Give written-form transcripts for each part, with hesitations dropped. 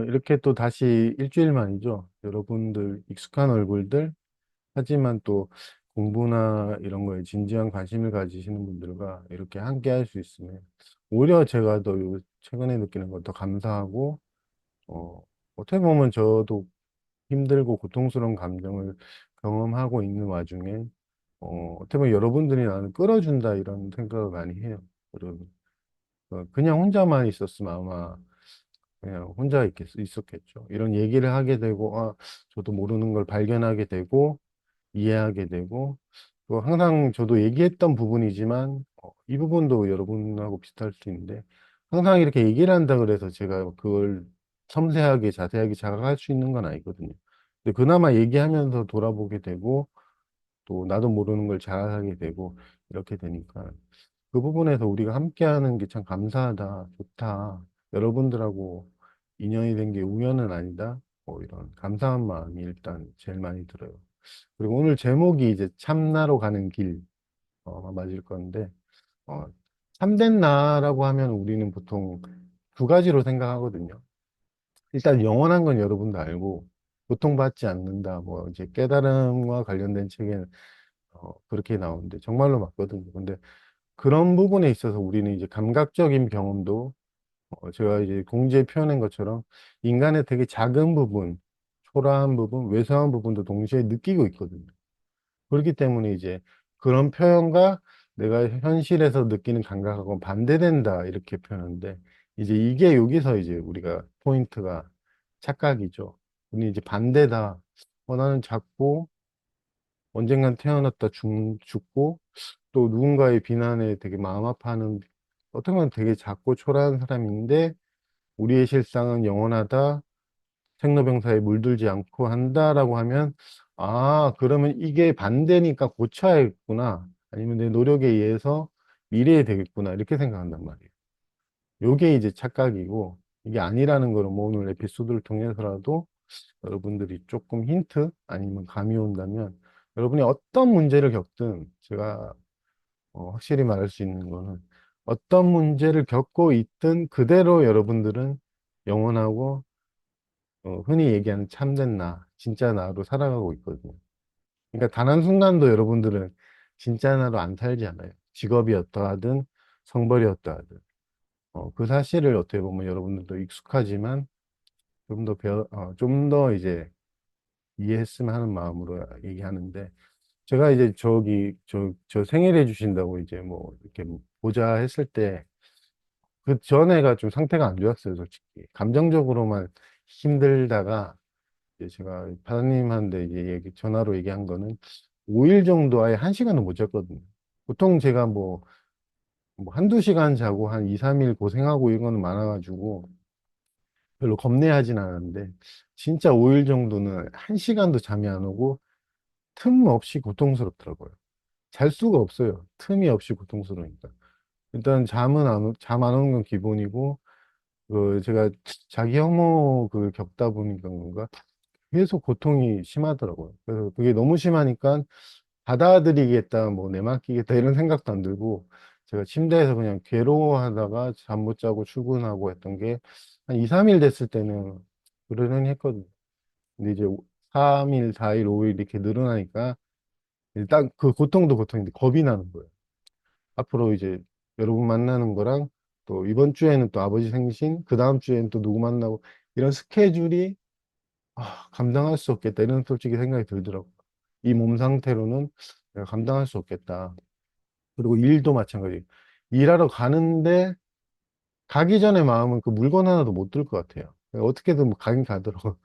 이렇게 또 다시 일주일 만이죠. 여러분들 익숙한 얼굴들, 하지만 또 공부나 이런 거에 진지한 관심을 가지시는 분들과 이렇게 함께 할 수 있으면 오히려 제가 더 최근에 느끼는 건 더 감사하고, 어, 어떻게 보면 저도 힘들고 고통스러운 감정을 경험하고 있는 와중에, 어떻게 보면 여러분들이 나를 끌어준다 이런 생각을 많이 해요. 여러분. 그냥 혼자만 있었으면 아마 그냥 혼자 있었겠죠. 이런 얘기를 하게 되고, 저도 모르는 걸 발견하게 되고, 이해하게 되고, 또 항상 저도 얘기했던 부분이지만, 이 부분도 여러분하고 비슷할 수 있는데, 항상 이렇게 얘기를 한다 그래서 제가 그걸 섬세하게, 자세하게 자각할 수 있는 건 아니거든요. 근데 그나마 얘기하면서 돌아보게 되고, 또 나도 모르는 걸 자각하게 되고, 이렇게 되니까, 그 부분에서 우리가 함께하는 게 참 감사하다, 좋다. 여러분들하고 인연이 된 게 우연은 아니다. 뭐 이런 감사한 마음이 일단 제일 많이 들어요. 그리고 오늘 제목이 이제 참나로 가는 길, 맞을 건데, 어, 참된 나라고 하면 우리는 보통 두 가지로 생각하거든요. 일단 영원한 건 여러분도 알고, 고통받지 않는다. 뭐 이제 깨달음과 관련된 책에는 그렇게 나오는데 정말로 맞거든요. 근데 그런 부분에 있어서 우리는 이제 감각적인 경험도 제가 이제 공지에 표현한 것처럼 인간의 되게 작은 부분, 초라한 부분, 왜소한 부분도 동시에 느끼고 있거든요. 그렇기 때문에 이제 그런 표현과 내가 현실에서 느끼는 감각하고는 반대된다 이렇게 표현하는데 이제 이게 여기서 이제 우리가 포인트가 착각이죠. 근데 이제 반대다. 나는 작고 언젠간 태어났다 죽고 또 누군가의 비난에 되게 마음 아파하는 어떻게 보면 되게 작고 초라한 사람인데 우리의 실상은 영원하다, 생로병사에 물들지 않고 한다라고 하면 그러면 이게 반대니까 고쳐야겠구나 아니면 내 노력에 의해서 미래에 되겠구나 이렇게 생각한단 말이에요. 요게 이제 착각이고 이게 아니라는 거를 뭐 오늘 에피소드를 통해서라도 여러분들이 조금 힌트 아니면 감이 온다면 여러분이 어떤 문제를 겪든 제가 확실히 말할 수 있는 거는 어떤 문제를 겪고 있든 그대로 여러분들은 영원하고 흔히 얘기하는 참된 나, 진짜 나로 살아가고 있거든요. 그러니까 단 한순간도 여러분들은 진짜 나로 안 살지 않아요. 직업이 어떠하든 성벌이 어떠하든. 그 사실을 어떻게 보면 여러분들도 익숙하지만 좀 더 이제 이해했으면 하는 마음으로 얘기하는데 제가 이제 저 생일해 주신다고 이제 뭐 이렇게 보자 했을 때 그 전에가 좀 상태가 안 좋았어요, 솔직히. 감정적으로만 힘들다가 이제 제가 파사님한테 이제 전화로 얘기한 거는 5일 정도 아예 1시간도 못 잤거든요. 보통 제가 뭐 한두 시간 자고 한 2, 3일 고생하고 이런 거는 많아가지고 별로 겁내하진 않았는데 진짜 5일 정도는 1시간도 잠이 안 오고 틈 없이 고통스럽더라고요. 잘 수가 없어요. 틈이 없이 고통스러우니까. 일단 잠 안 오는 건 기본이고, 제가 자기 혐오 겪다 보니까 그런가 계속 고통이 심하더라고요. 그래서 그게 너무 심하니까 받아들이겠다, 뭐 내맡기겠다 이런 생각도 안 들고 제가 침대에서 그냥 괴로워하다가 잠 못 자고 출근하고 했던 게 한 2, 3일 됐을 때는 그러려니 했거든요. 근데 이제 3일, 4일, 5일 이렇게 늘어나니까 일단 그 고통도 고통인데 겁이 나는 거예요. 앞으로 이제 여러분 만나는 거랑 또 이번 주에는 또 아버지 생신, 그 다음 주에는 또 누구 만나고 이런 스케줄이 감당할 수 없겠다. 이런 솔직히 생각이 들더라고요. 이 몸 상태로는 내가 감당할 수 없겠다. 그리고 일도 마찬가지. 일하러 가는데 가기 전에 마음은 그 물건 하나도 못 들 것 같아요. 어떻게든 뭐 가긴 가더라고.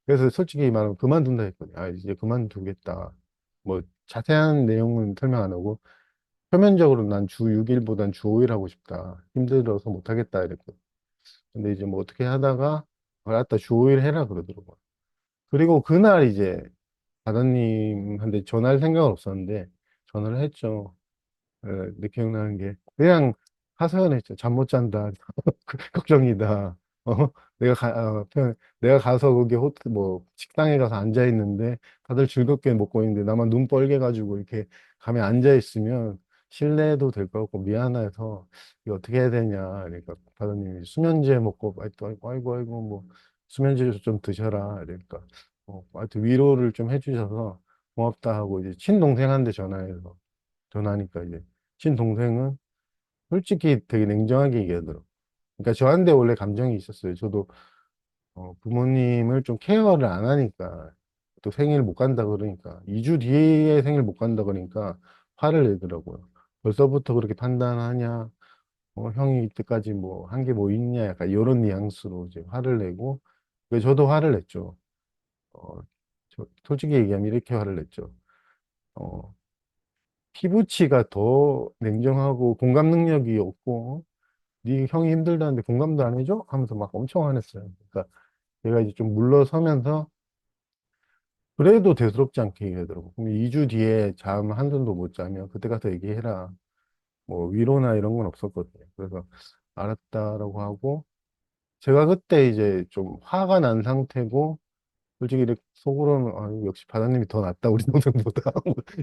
그래서 솔직히 말하면 그만둔다 했거든요. 이제 그만두겠다. 뭐 자세한 내용은 설명 안 하고 표면적으로 난 주 6일보단 주 5일 하고 싶다. 힘들어서 못하겠다 이랬거든. 근데 이제 뭐 어떻게 하다가 알았다 주 5일 해라 그러더라고요. 그리고 그날 이제 바다님한테 전화할 생각은 없었는데 전화를 했죠. 근데 기억나는 게 그냥 하소연했죠. 잠 못 잔다. 걱정이다. 내가 내가 가서 거기 뭐 식당에 가서 앉아 있는데 다들 즐겁게 먹고 있는데 나만 눈 뻘게 가지고 이렇게 가면 앉아 있으면 실례도 될 것 같고 미안해서 이거 어떻게 해야 되냐. 그러니까 바다님이 수면제 먹고 아이고 아이고 아이고 뭐 수면제도 좀 드셔라. 그러니까, 하여튼 위로를 좀 해주셔서 고맙다 하고, 이제 친동생한테 전화하니까 이제, 친동생은 솔직히 되게 냉정하게 얘기하더라고. 그러니까 저한테 원래 감정이 있었어요. 저도 부모님을 좀 케어를 안 하니까 또 생일 못 간다 그러니까 2주 뒤에 생일 못 간다 그러니까 화를 내더라고요. 벌써부터 그렇게 판단하냐? 형이 이때까지 뭐 한 게 뭐 있냐? 약간 이런 뉘앙스로 이제 화를 내고 그래서 저도 화를 냈죠. 어, 솔직히 얘기하면 이렇게 화를 냈죠. 어, 피부치가 더 냉정하고 공감 능력이 없고 네 형이 힘들다는데 공감도 안 해줘? 하면서 막 엄청 화냈어요. 그러니까 제가 이제 좀 물러서면서 그래도 대수롭지 않게 얘기하더라고. 그럼 2주 뒤에 잠 한숨도 못 자면 그때 가서 얘기해라. 뭐 위로나 이런 건 없었거든요. 그래서 알았다라고 하고 제가 그때 이제 좀 화가 난 상태고 솔직히 이렇게 속으로는 역시 바다님이 더 낫다 우리 동생보다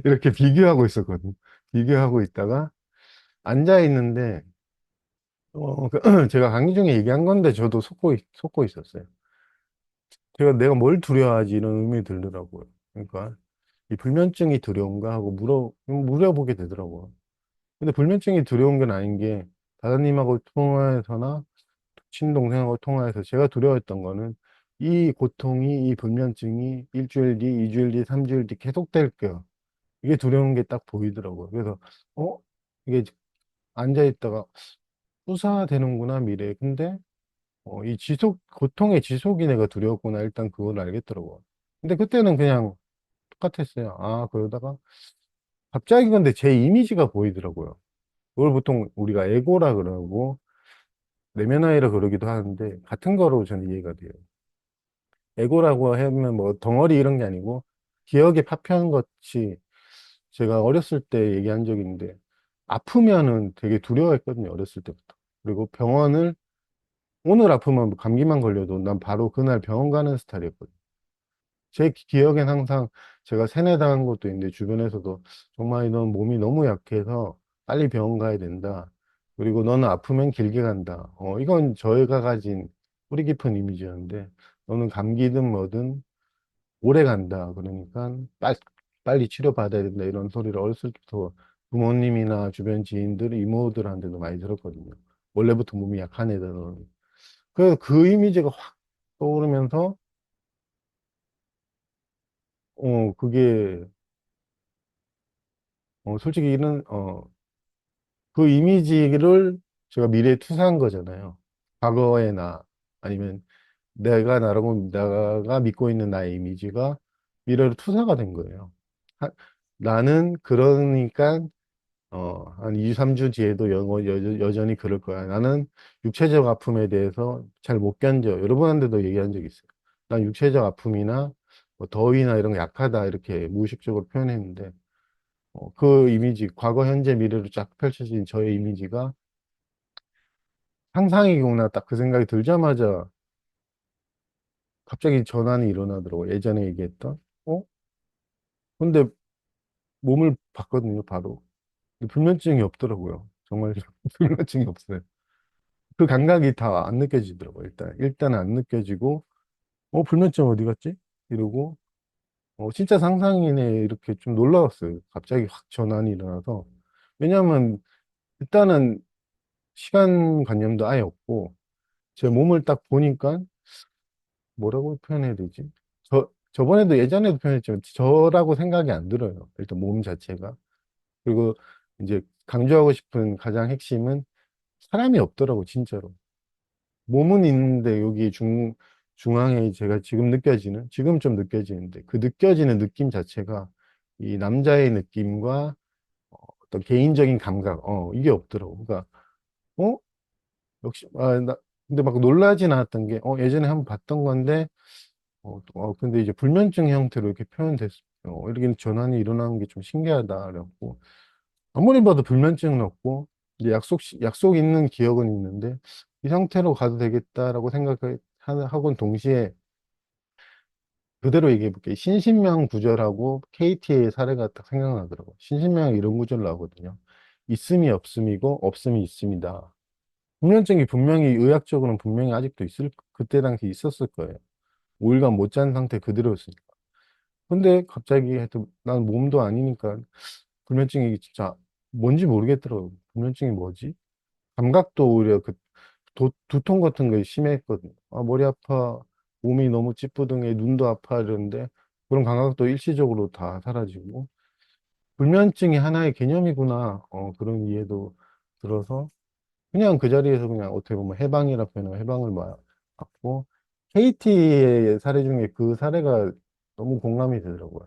이렇게 비교하고 있었거든요. 비교하고 있다가 앉아 있는데 제가 강의 중에 얘기한 건데 저도 속고 있었어요. 내가 뭘 두려워하지 이런 의문이 들더라고요. 그러니까 이 불면증이 두려운가 하고 물어보게 되더라고요. 근데 불면증이 두려운 건 아닌 게 다다님하고 통화해서나 친동생하고 통화해서 제가 두려워했던 거는 이 고통이 이 불면증이 일주일 뒤, 이주일 뒤, 삼주일 뒤 계속될 거야. 이게 두려운 게 딱 보이더라고요. 그래서 어 이게 앉아 있다가 후사되는구나 미래. 근데 이 고통의 지속이 내가 두려웠구나. 일단 그걸 알겠더라고요. 근데 그때는 그냥 똑같았어요. 아, 그러다가 갑자기 근데 제 이미지가 보이더라고요. 그걸 보통 우리가 에고라 그러고 내면화이라 그러기도 하는데 같은 거로 저는 이해가 돼요. 에고라고 하면 뭐 덩어리 이런 게 아니고 기억의 파편 같이 제가 어렸을 때 얘기한 적이 있는데 아프면은 되게 두려워했거든요. 어렸을 때부터. 그리고 병원을 오늘 아프면 뭐 감기만 걸려도 난 바로 그날 병원 가는 스타일이었거든요. 제 기억엔 항상 제가 세뇌당한 것도 있는데 주변에서도 정말 넌 몸이 너무 약해서 빨리 병원 가야 된다. 그리고 너는 아프면 길게 간다. 이건 저희가 가진 뿌리 깊은 이미지였는데 너는 감기든 뭐든 오래 간다. 그러니까 빨리 치료받아야 된다. 이런 소리를 어렸을 때부터 부모님이나 주변 지인들, 이모들한테도 많이 들었거든요. 원래부터 몸이 약한 애들은. 그 이미지가 확 떠오르면서 그게 솔직히 그 이미지를 제가 미래에 투사한 거잖아요. 과거의 나, 아니면 내가 믿고 있는 나의 이미지가 미래로 투사가 된 거예요. 하- 나는 그러니까, 한 2주, 3주 뒤에도 여전히 그럴 거야. 나는 육체적 아픔에 대해서 잘 못 견뎌. 여러분한테도 얘기한 적이 있어요. 난 육체적 아픔이나 뭐 더위나 이런 거 약하다. 이렇게 무의식적으로 표현했는데, 그 이미지, 과거, 현재, 미래로 쫙 펼쳐진 저의 이미지가 상상이구나 딱 그 생각이 들자마자 갑자기 전환이 일어나더라고요. 예전에 얘기했던. 어? 근데 몸을 봤거든요, 바로. 근데 불면증이 없더라고요. 정말 불면증이 없어요. 그 감각이 다 안 느껴지더라고요. 일단 안 느껴지고, 불면증 어디 갔지? 이러고, 진짜 상상이네. 이렇게 좀 놀라웠어요. 갑자기 확 전환이 일어나서. 왜냐하면, 일단은 시간관념도 아예 없고, 제 몸을 딱 보니까 뭐라고 표현해야 되지? 저번에도 예전에도 표현했지만 저라고 생각이 안 들어요. 일단 몸 자체가. 그리고 이제 강조하고 싶은 가장 핵심은 사람이 없더라고, 진짜로. 몸은 있는데 여기 중앙에 제가 지금 좀 느껴지는데 그 느껴지는 느낌 자체가 이 남자의 느낌과 어떤 개인적인 감각, 이게 없더라고. 그러니까, 어? 역시, 근데 막 놀라진 않았던 게, 예전에 한번 봤던 건데, 근데 이제 불면증 형태로 이렇게 표현됐어. 이렇게 전환이 일어나는 게 좀 신기하다. 그래갖고, 아무리 봐도 불면증은 없고, 이제 약속 있는 기억은 있는데, 이 상태로 가도 되겠다라고 생각하고는 동시에 그대로 얘기해 볼게요. 신신명 구절하고 KT의 사례가 딱 생각나더라고요. 신신명 이런 구절 나오거든요. 있음이 없음이고, 없음이 있습니다. 불면증이 분명히, 의학적으로는 분명히 아직도 그때 당시 있었을 거예요. 5일간 못 잔 상태 그대로였으니까. 근데 갑자기 하여튼 난 몸도 아니니까 불면증이 진짜 뭔지 모르겠더라고요. 불면증이 뭐지? 감각도 오히려 그 두통 같은 게 심했거든요. 아, 머리 아파, 몸이 너무 찌뿌둥해, 눈도 아파 이러는데 그런 감각도 일시적으로 다 사라지고 불면증이 하나의 개념이구나. 그런 이해도 들어서 그냥 그 자리에서 그냥 어떻게 보면 해방이라 표현하면 해방을 맞고 KT의 사례 중에 그 사례가 너무 공감이 되더라고요.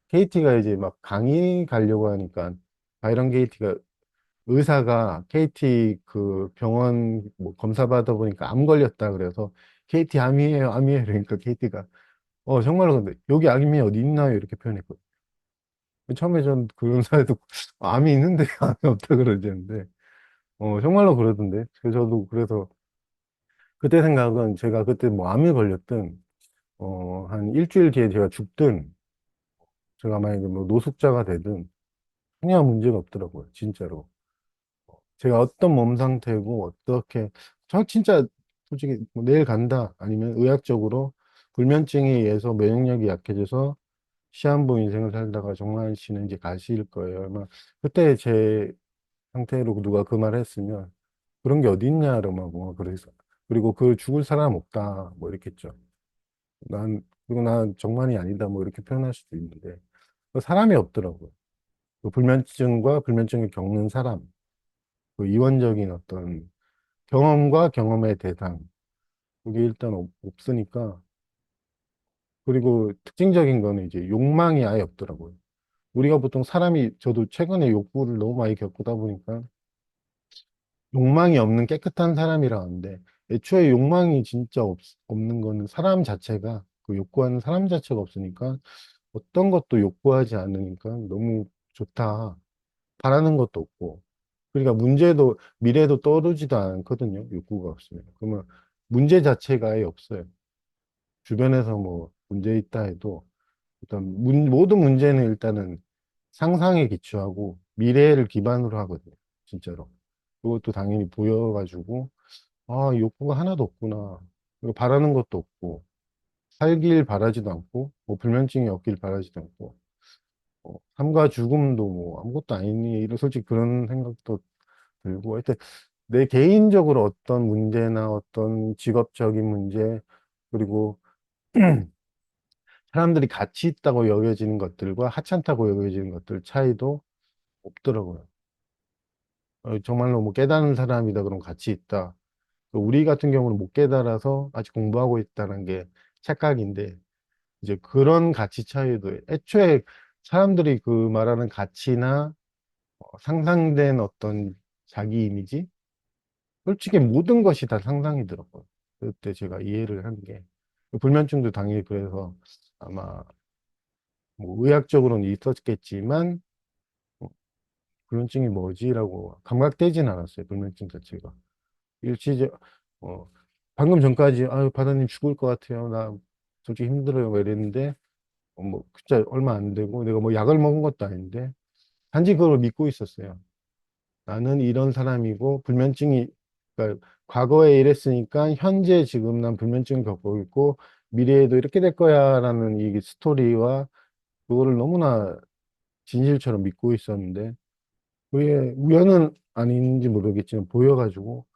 KT가 이제 막 강의 가려고 하니까 바이런 KT가 의사가 KT 그 병원 뭐 검사 받아 보니까 암 걸렸다 그래서 KT 암이에요, 암이에요. 그러니까 KT가 정말로 근데 여기 암이 어디 있나요? 이렇게 표현했거든요. 처음에 전 그런 사례 듣고 암이 있는데 암이 없다 그러는데 정말로 그러던데. 저도 그래서 그때 생각은 제가 그때 뭐 암에 걸렸든 한 일주일 뒤에 제가 죽든 제가 만약에 뭐 노숙자가 되든 전혀 문제가 없더라고요. 진짜로. 제가 어떤 몸 상태고 어떻게 저 진짜 솔직히 뭐 내일 간다 아니면 의학적으로 불면증에 의해서 면역력이 약해져서 시한부 인생을 살다가 종아하시는 이제 가실 거예요. 아마 그때 제 상태로 누가 그 말을 했으면 그런 게 어디 있냐 이러면 뭐 그래서 그리고 그 죽을 사람 없다 뭐 이랬겠죠. 그리고 난 정말이 아니다 뭐 이렇게 표현할 수도 있는데 그 사람이 없더라고요. 그 불면증과 불면증을 겪는 사람 그 이원적인 어떤 경험과 경험의 대상 그게 일단 없으니까 그리고 특징적인 거는 이제 욕망이 아예 없더라고요. 우리가 보통 사람이 저도 최근에 욕구를 너무 많이 겪다 보니까 욕망이 없는 깨끗한 사람이라 하는데 애초에 욕망이 진짜 없는 거는 사람 자체가 그 욕구하는 사람 자체가 없으니까 어떤 것도 욕구하지 않으니까 너무 좋다. 바라는 것도 없고 그러니까 문제도 미래도 떠오르지도 않거든요. 욕구가 없으면 그러면 문제 자체가 아예 없어요. 주변에서 뭐 문제 있다 해도 일단 모든 문제는 일단은 상상에 기초하고 미래를 기반으로 하거든요. 진짜로. 그것도 당연히 보여가지고 아, 욕구가 하나도 없구나. 그리고 바라는 것도 없고 살길 바라지도 않고 뭐 불면증이 없길 바라지도 않고 삶과 죽음도 뭐 아무것도 아니니 이런 솔직히 그런 생각도 들고 하여튼 내 개인적으로 어떤 문제나 어떤 직업적인 문제 그리고 사람들이 가치 있다고 여겨지는 것들과 하찮다고 여겨지는 것들 차이도 없더라고요. 정말로 뭐 깨닫는 사람이다 그럼 가치 있다. 우리 같은 경우는 못 깨달아서 아직 공부하고 있다는 게 착각인데 이제 그런 가치 차이도 애초에 사람들이 그 말하는 가치나 상상된 어떤 자기 이미지 솔직히 모든 것이 다 상상이더라고요. 그때 제가 이해를 한 게 불면증도 당연히 그래서 아마 뭐 의학적으로는 있었겠지만 불면증이 뭐지라고 감각되진 않았어요. 불면증 자체가. 일시적, 어, 방금 전까지, 아유, 바다님 죽을 것 같아요. 나 솔직히 힘들어요. 뭐 이랬는데, 뭐, 진짜 얼마 안 되고, 내가 뭐 약을 먹은 것도 아닌데, 단지 그걸 믿고 있었어요. 나는 이런 사람이고, 그러니까 과거에 이랬으니까, 현재 지금 난 불면증을 겪고 있고, 미래에도 이렇게 될 거야. 라는 이 스토리와, 그거를 너무나 진실처럼 믿고 있었는데, 그게 우연은 아닌지 모르겠지만, 보여가지고,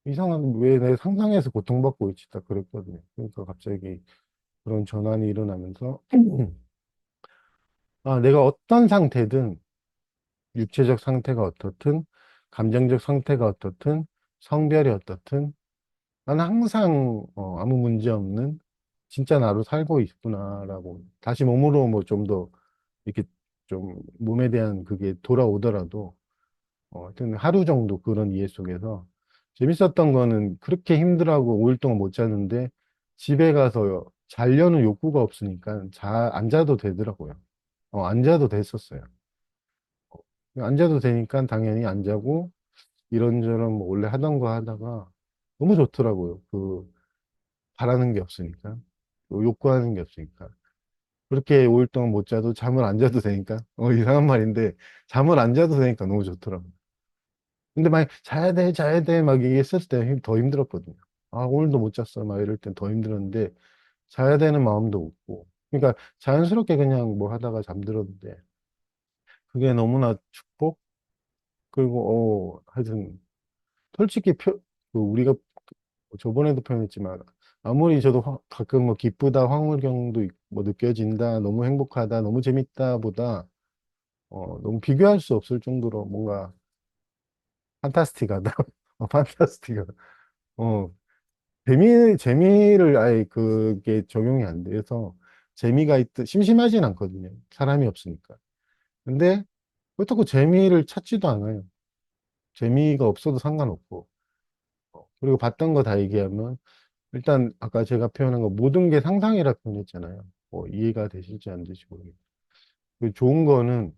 이상한 왜 내 상상해서 고통받고 있지 딱 그랬거든요. 그러니까 갑자기 그런 전환이 일어나면서 아 내가 어떤 상태든 육체적 상태가 어떻든 감정적 상태가 어떻든 성별이 어떻든 나는 항상 아무 문제 없는 진짜 나로 살고 있구나라고 다시 몸으로 뭐 좀 더 이렇게 좀 몸에 대한 그게 돌아오더라도 하여튼 하루 정도 그런 이해 속에서 재밌었던 거는 그렇게 힘들어하고 5일 동안 못 잤는데 집에 가서 자려는 욕구가 없으니까 안 자도 되더라고요. 안 자도 됐었어요. 안 자도 되니까 당연히 안 자고 이런저런 뭐 원래 하던 거 하다가 너무 좋더라고요. 그 바라는 게 없으니까 욕구하는 게 없으니까 그렇게 5일 동안 못 자도 잠을 안 자도 되니까 이상한 말인데 잠을 안 자도 되니까 너무 좋더라고요. 근데 막 자야 돼, 자야 돼, 막 얘기했을 때 더 힘들었거든요. 아, 오늘도 못 잤어. 막 이럴 땐 더 힘들었는데, 자야 되는 마음도 없고. 그러니까 자연스럽게 그냥 뭐 하다가 잠들었는데, 그게 너무나 축복? 그리고, 하여튼, 솔직히 우리가 저번에도 표현했지만, 아무리 저도 가끔 뭐 기쁘다, 황홀경도 뭐 느껴진다, 너무 행복하다, 너무 재밌다 보다, 너무 비교할 수 없을 정도로 뭔가 판타스틱하다. 판타스틱하다. 어, 재미를 아예 그게 적용이 안 돼서 재미가 심심하진 않거든요. 사람이 없으니까. 근데 그렇다고 재미를 찾지도 않아요. 재미가 없어도 상관없고. 그리고 봤던 거 다 얘기하면 일단 아까 제가 표현한 거 모든 게 상상이라 표현했잖아요. 뭐 이해가 되실지 안 되실지 모르겠어요. 그 좋은 거는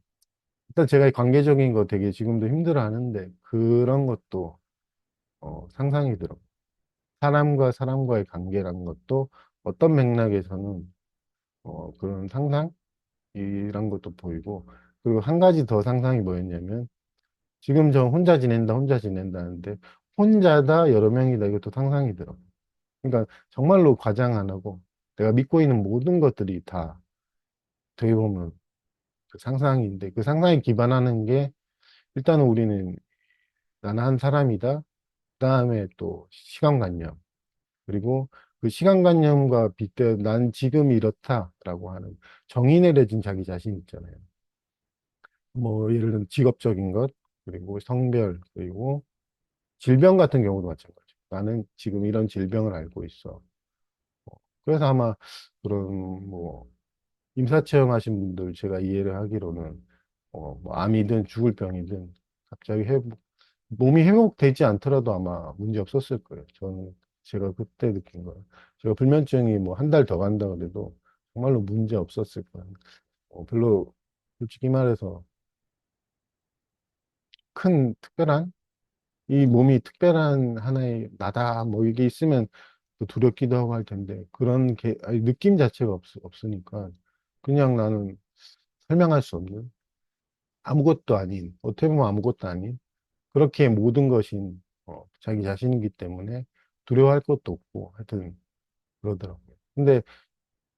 일단 제가 관계적인 거 되게 지금도 힘들어 하는데 그런 것도 상상이 들어. 사람과 사람과의 관계라는 것도 어떤 맥락에서는 그런 상상? 이런 것도 보이고, 그리고 한 가지 더 상상이 뭐였냐면, 지금 저 혼자 지낸다, 혼자 지낸다는데, 혼자다, 여러 명이다, 이것도 상상이 들어. 그러니까 정말로 과장 안 하고, 내가 믿고 있는 모든 것들이 다, 어떻게 보면 그 상상인데, 그 상상에 기반하는 게, 일단은 우리는 나는 한 사람이다, 그 다음에 또 시간관념, 그리고 그 시간관념과 빗대어 난 지금 이렇다라고 하는 정의 내려진 자기 자신 있잖아요. 뭐 예를 들면 직업적인 것, 그리고 성별, 그리고 질병 같은 경우도 마찬가지. 나는 지금 이런 질병을 알고 있어. 그래서 아마 그런 뭐 임사체험 하신 분들 제가 이해를 하기로는 뭐 암이든 죽을 병이든 갑자기 몸이 회복되지 않더라도 아마 문제 없었을 거예요. 저는 제가 그때 느낀 거예요. 제가 불면증이 뭐 한 달 더 간다 그래도 정말로 문제 없었을 거예요. 별로 솔직히 말해서 큰 특별한 이 몸이 특별한 하나의 나다 뭐 이게 있으면 또 두렵기도 하고 할 텐데 그런 아니, 느낌 자체가 없으니까 그냥 나는 설명할 수 없는 아무것도 아닌 어떻게 보면 아무것도 아닌 그렇게 모든 것인 자기 자신이기 때문에 두려워할 것도 없고 하여튼 그러더라고요. 근데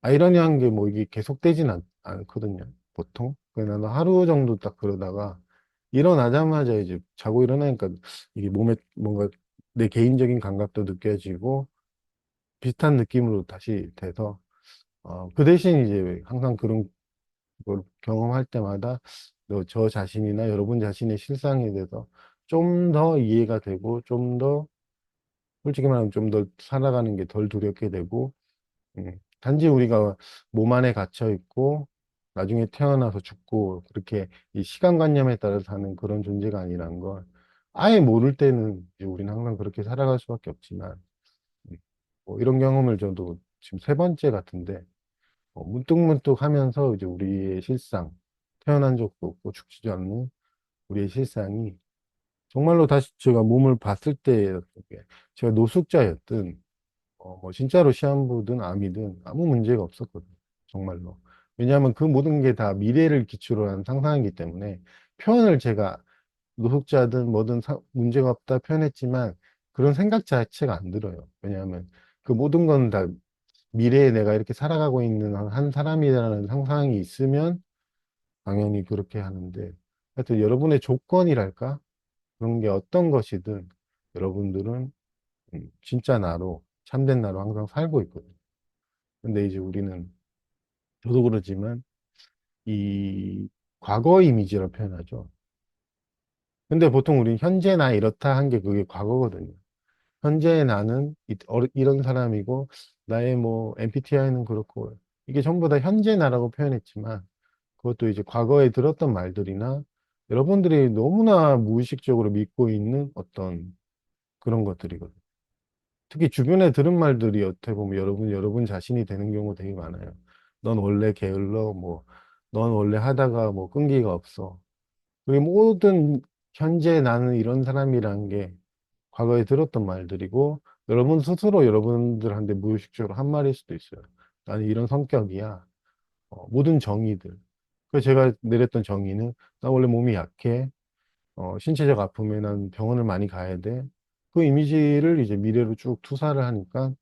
아이러니한 게 뭐 이게 계속되진 않거든요. 보통. 그래서 나는 하루 정도 딱 그러다가 일어나자마자 이제 자고 일어나니까 이게 몸에 뭔가 내 개인적인 감각도 느껴지고 비슷한 느낌으로 다시 돼서 그 대신 이제 항상 그런 걸 경험할 때마다 저 자신이나 여러분 자신의 실상에 대해서 좀 더 이해가 되고 좀 더 솔직히 말하면 좀 더 살아가는 게 덜 두렵게 되고 단지 우리가 몸 안에 갇혀 있고 나중에 태어나서 죽고 그렇게 이 시간관념에 따라 사는 그런 존재가 아니라는 걸 아예 모를 때는 이제 우리는 항상 그렇게 살아갈 수밖에 없지만 음, 뭐 이런 경험을 저도 지금 세 번째 같은데 문득문득 하면서 이제 우리의 실상 태어난 적도 없고 죽지도 않는 우리의 실상이 정말로 다시 제가 몸을 봤을 때 제가 노숙자였든 뭐 진짜로 시한부든 암이든 아무 문제가 없었거든요. 정말로. 왜냐하면 그 모든 게 다 미래를 기초로 한 상상이기 때문에 표현을 제가 노숙자든 뭐든 문제가 없다 표현했지만 그런 생각 자체가 안 들어요. 왜냐하면 그 모든 건 다 미래에 내가 이렇게 살아가고 있는 한 사람이라는 상상이 있으면 당연히 그렇게 하는데 하여튼 여러분의 조건이랄까? 그런 게 어떤 것이든 여러분들은 진짜 나로 참된 나로 항상 살고 있거든요. 근데 이제 우리는 저도 그렇지만 이 과거 이미지로 표현하죠. 근데 보통 우리는 현재 나 이렇다 한 게 그게 과거거든요. 현재 나는 이런 사람이고 나의 뭐 MBTI는 그렇고 이게 전부 다 현재 나라고 표현했지만 그것도 이제 과거에 들었던 말들이나 여러분들이 너무나 무의식적으로 믿고 있는 어떤 그런 것들이거든요. 특히 주변에 들은 말들이 어떻게 보면 여러분 자신이 되는 경우가 되게 많아요. 넌 원래 게을러, 뭐, 넌 원래 하다가 뭐 끈기가 없어. 그리고 모든 현재 나는 이런 사람이란 게 과거에 들었던 말들이고, 여러분 스스로 여러분들한테 무의식적으로 한 말일 수도 있어요. 나는 이런 성격이야. 모든 정의들. 그래서 제가 내렸던 정의는, 나 원래 몸이 약해. 신체적 아픔에 난 병원을 많이 가야 돼. 그 이미지를 이제 미래로 쭉 투사를 하니까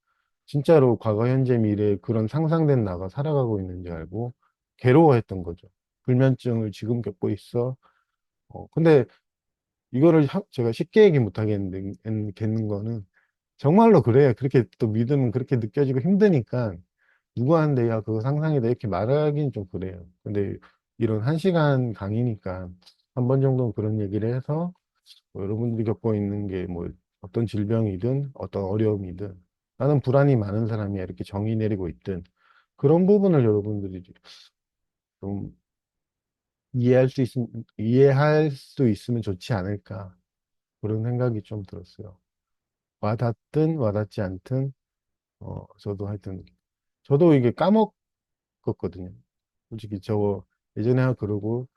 진짜로 과거, 현재, 미래 그런 상상된 나가 살아가고 있는지 알고 괴로워했던 거죠. 불면증을 지금 겪고 있어. 근데 이거를 제가 쉽게 얘기 못 하겠는 거는 정말로 그래요. 그렇게 또 믿으면 그렇게 느껴지고 힘드니까 누구한테 야 그거 상상이다 이렇게 말하기는 좀 그래요. 근데 이런 1시간 강의니까 한 번 정도는 그런 얘기를 해서 뭐 여러분들이 겪고 있는 게 뭐 어떤 질병이든 어떤 어려움이든 나는 불안이 많은 사람이야 이렇게 정의 내리고 있든 그런 부분을 여러분들이 좀 이해할 수 있으면 좋지 않을까 그런 생각이 좀 들었어요. 와닿든 와닿지 않든 저도 하여튼 저도 이게 까먹었거든요. 솔직히 저 예전에 그러고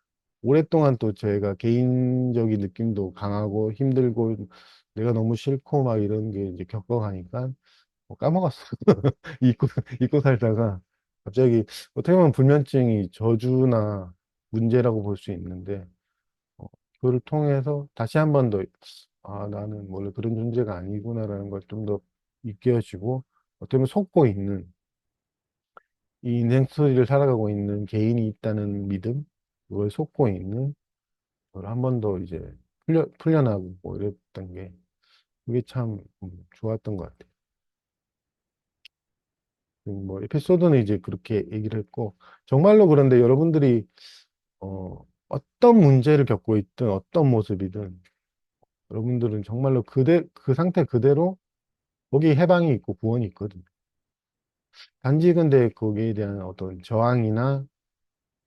오랫동안 또 저희가 개인적인 느낌도 강하고 힘들고 내가 너무 싫고 막 이런 게 이제 겪어가니까 까먹었어. 잊고, 잊고 살다가 갑자기 어떻게 보면 불면증이 저주나 문제라고 볼 수 있는데 어, 그걸 통해서 다시 한 번 더 아, 나는 원래 그런 존재가 아니구나라는 걸 좀 더 느껴지고 어떻게 보면 속고 있는 이 인생 스토리를 살아가고 있는 개인이 있다는 믿음, 그걸 속고 있는 그걸 한 번 더 이제 풀려나고 뭐 이랬던 게 그게 참 좋았던 것 같아요. 뭐 에피소드는 이제 그렇게 얘기를 했고 정말로 그런데 여러분들이 어떤 문제를 겪고 있든 어떤 모습이든 여러분들은 정말로 그 상태 그대로 거기 해방이 있고 구원이 있거든요. 단지 근데 거기에 대한 어떤 저항이나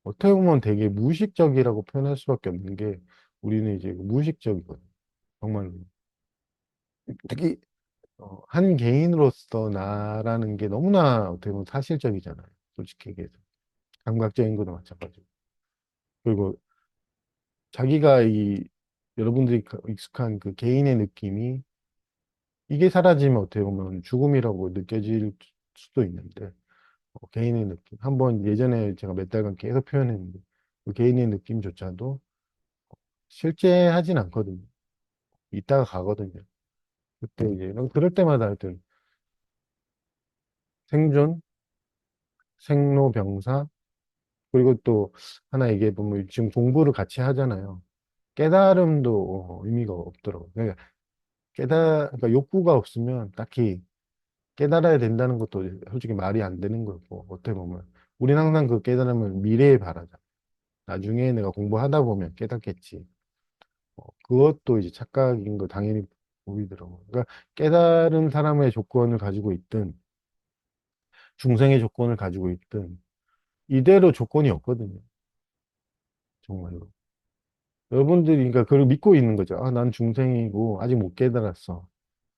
어떻게 보면 되게 무의식적이라고 표현할 수밖에 없는 게 우리는 이제 무의식적이거든요. 정말로. 특히 한 개인으로서 나라는 게 너무나 어떻게 보면 사실적이잖아요. 솔직히 얘기해서. 감각적인 것도 마찬가지고. 그리고 자기가 여러분들이 익숙한 그 개인의 느낌이 이게 사라지면 어떻게 보면 죽음이라고 느껴질 수도 있는데 개인의 느낌. 한번 예전에 제가 몇 달간 계속 표현했는데 그 개인의 느낌조차도 실제 하진 않거든요. 이따가 가거든요. 그때 이제 그럴 때마다 하여튼 생존, 생로병사 그리고 또 하나 얘기해 보면 지금 공부를 같이 하잖아요. 깨달음도 의미가 없더라고요. 그러니까 그러니까 욕구가 없으면 딱히 깨달아야 된다는 것도 솔직히 말이 안 되는 거고 어떻게 보면 우리는 항상 그 깨달음을 미래에 바라자. 나중에 내가 공부하다 보면 깨닫겠지. 그것도 이제 착각인 거 당연히 보이더라고요. 그러니까 깨달은 사람의 조건을 가지고 있든 중생의 조건을 가지고 있든 이대로 조건이 없거든요. 정말로. 여러분들이 그러니까 그걸 믿고 있는 거죠. 아, 난 중생이고 아직 못 깨달았어.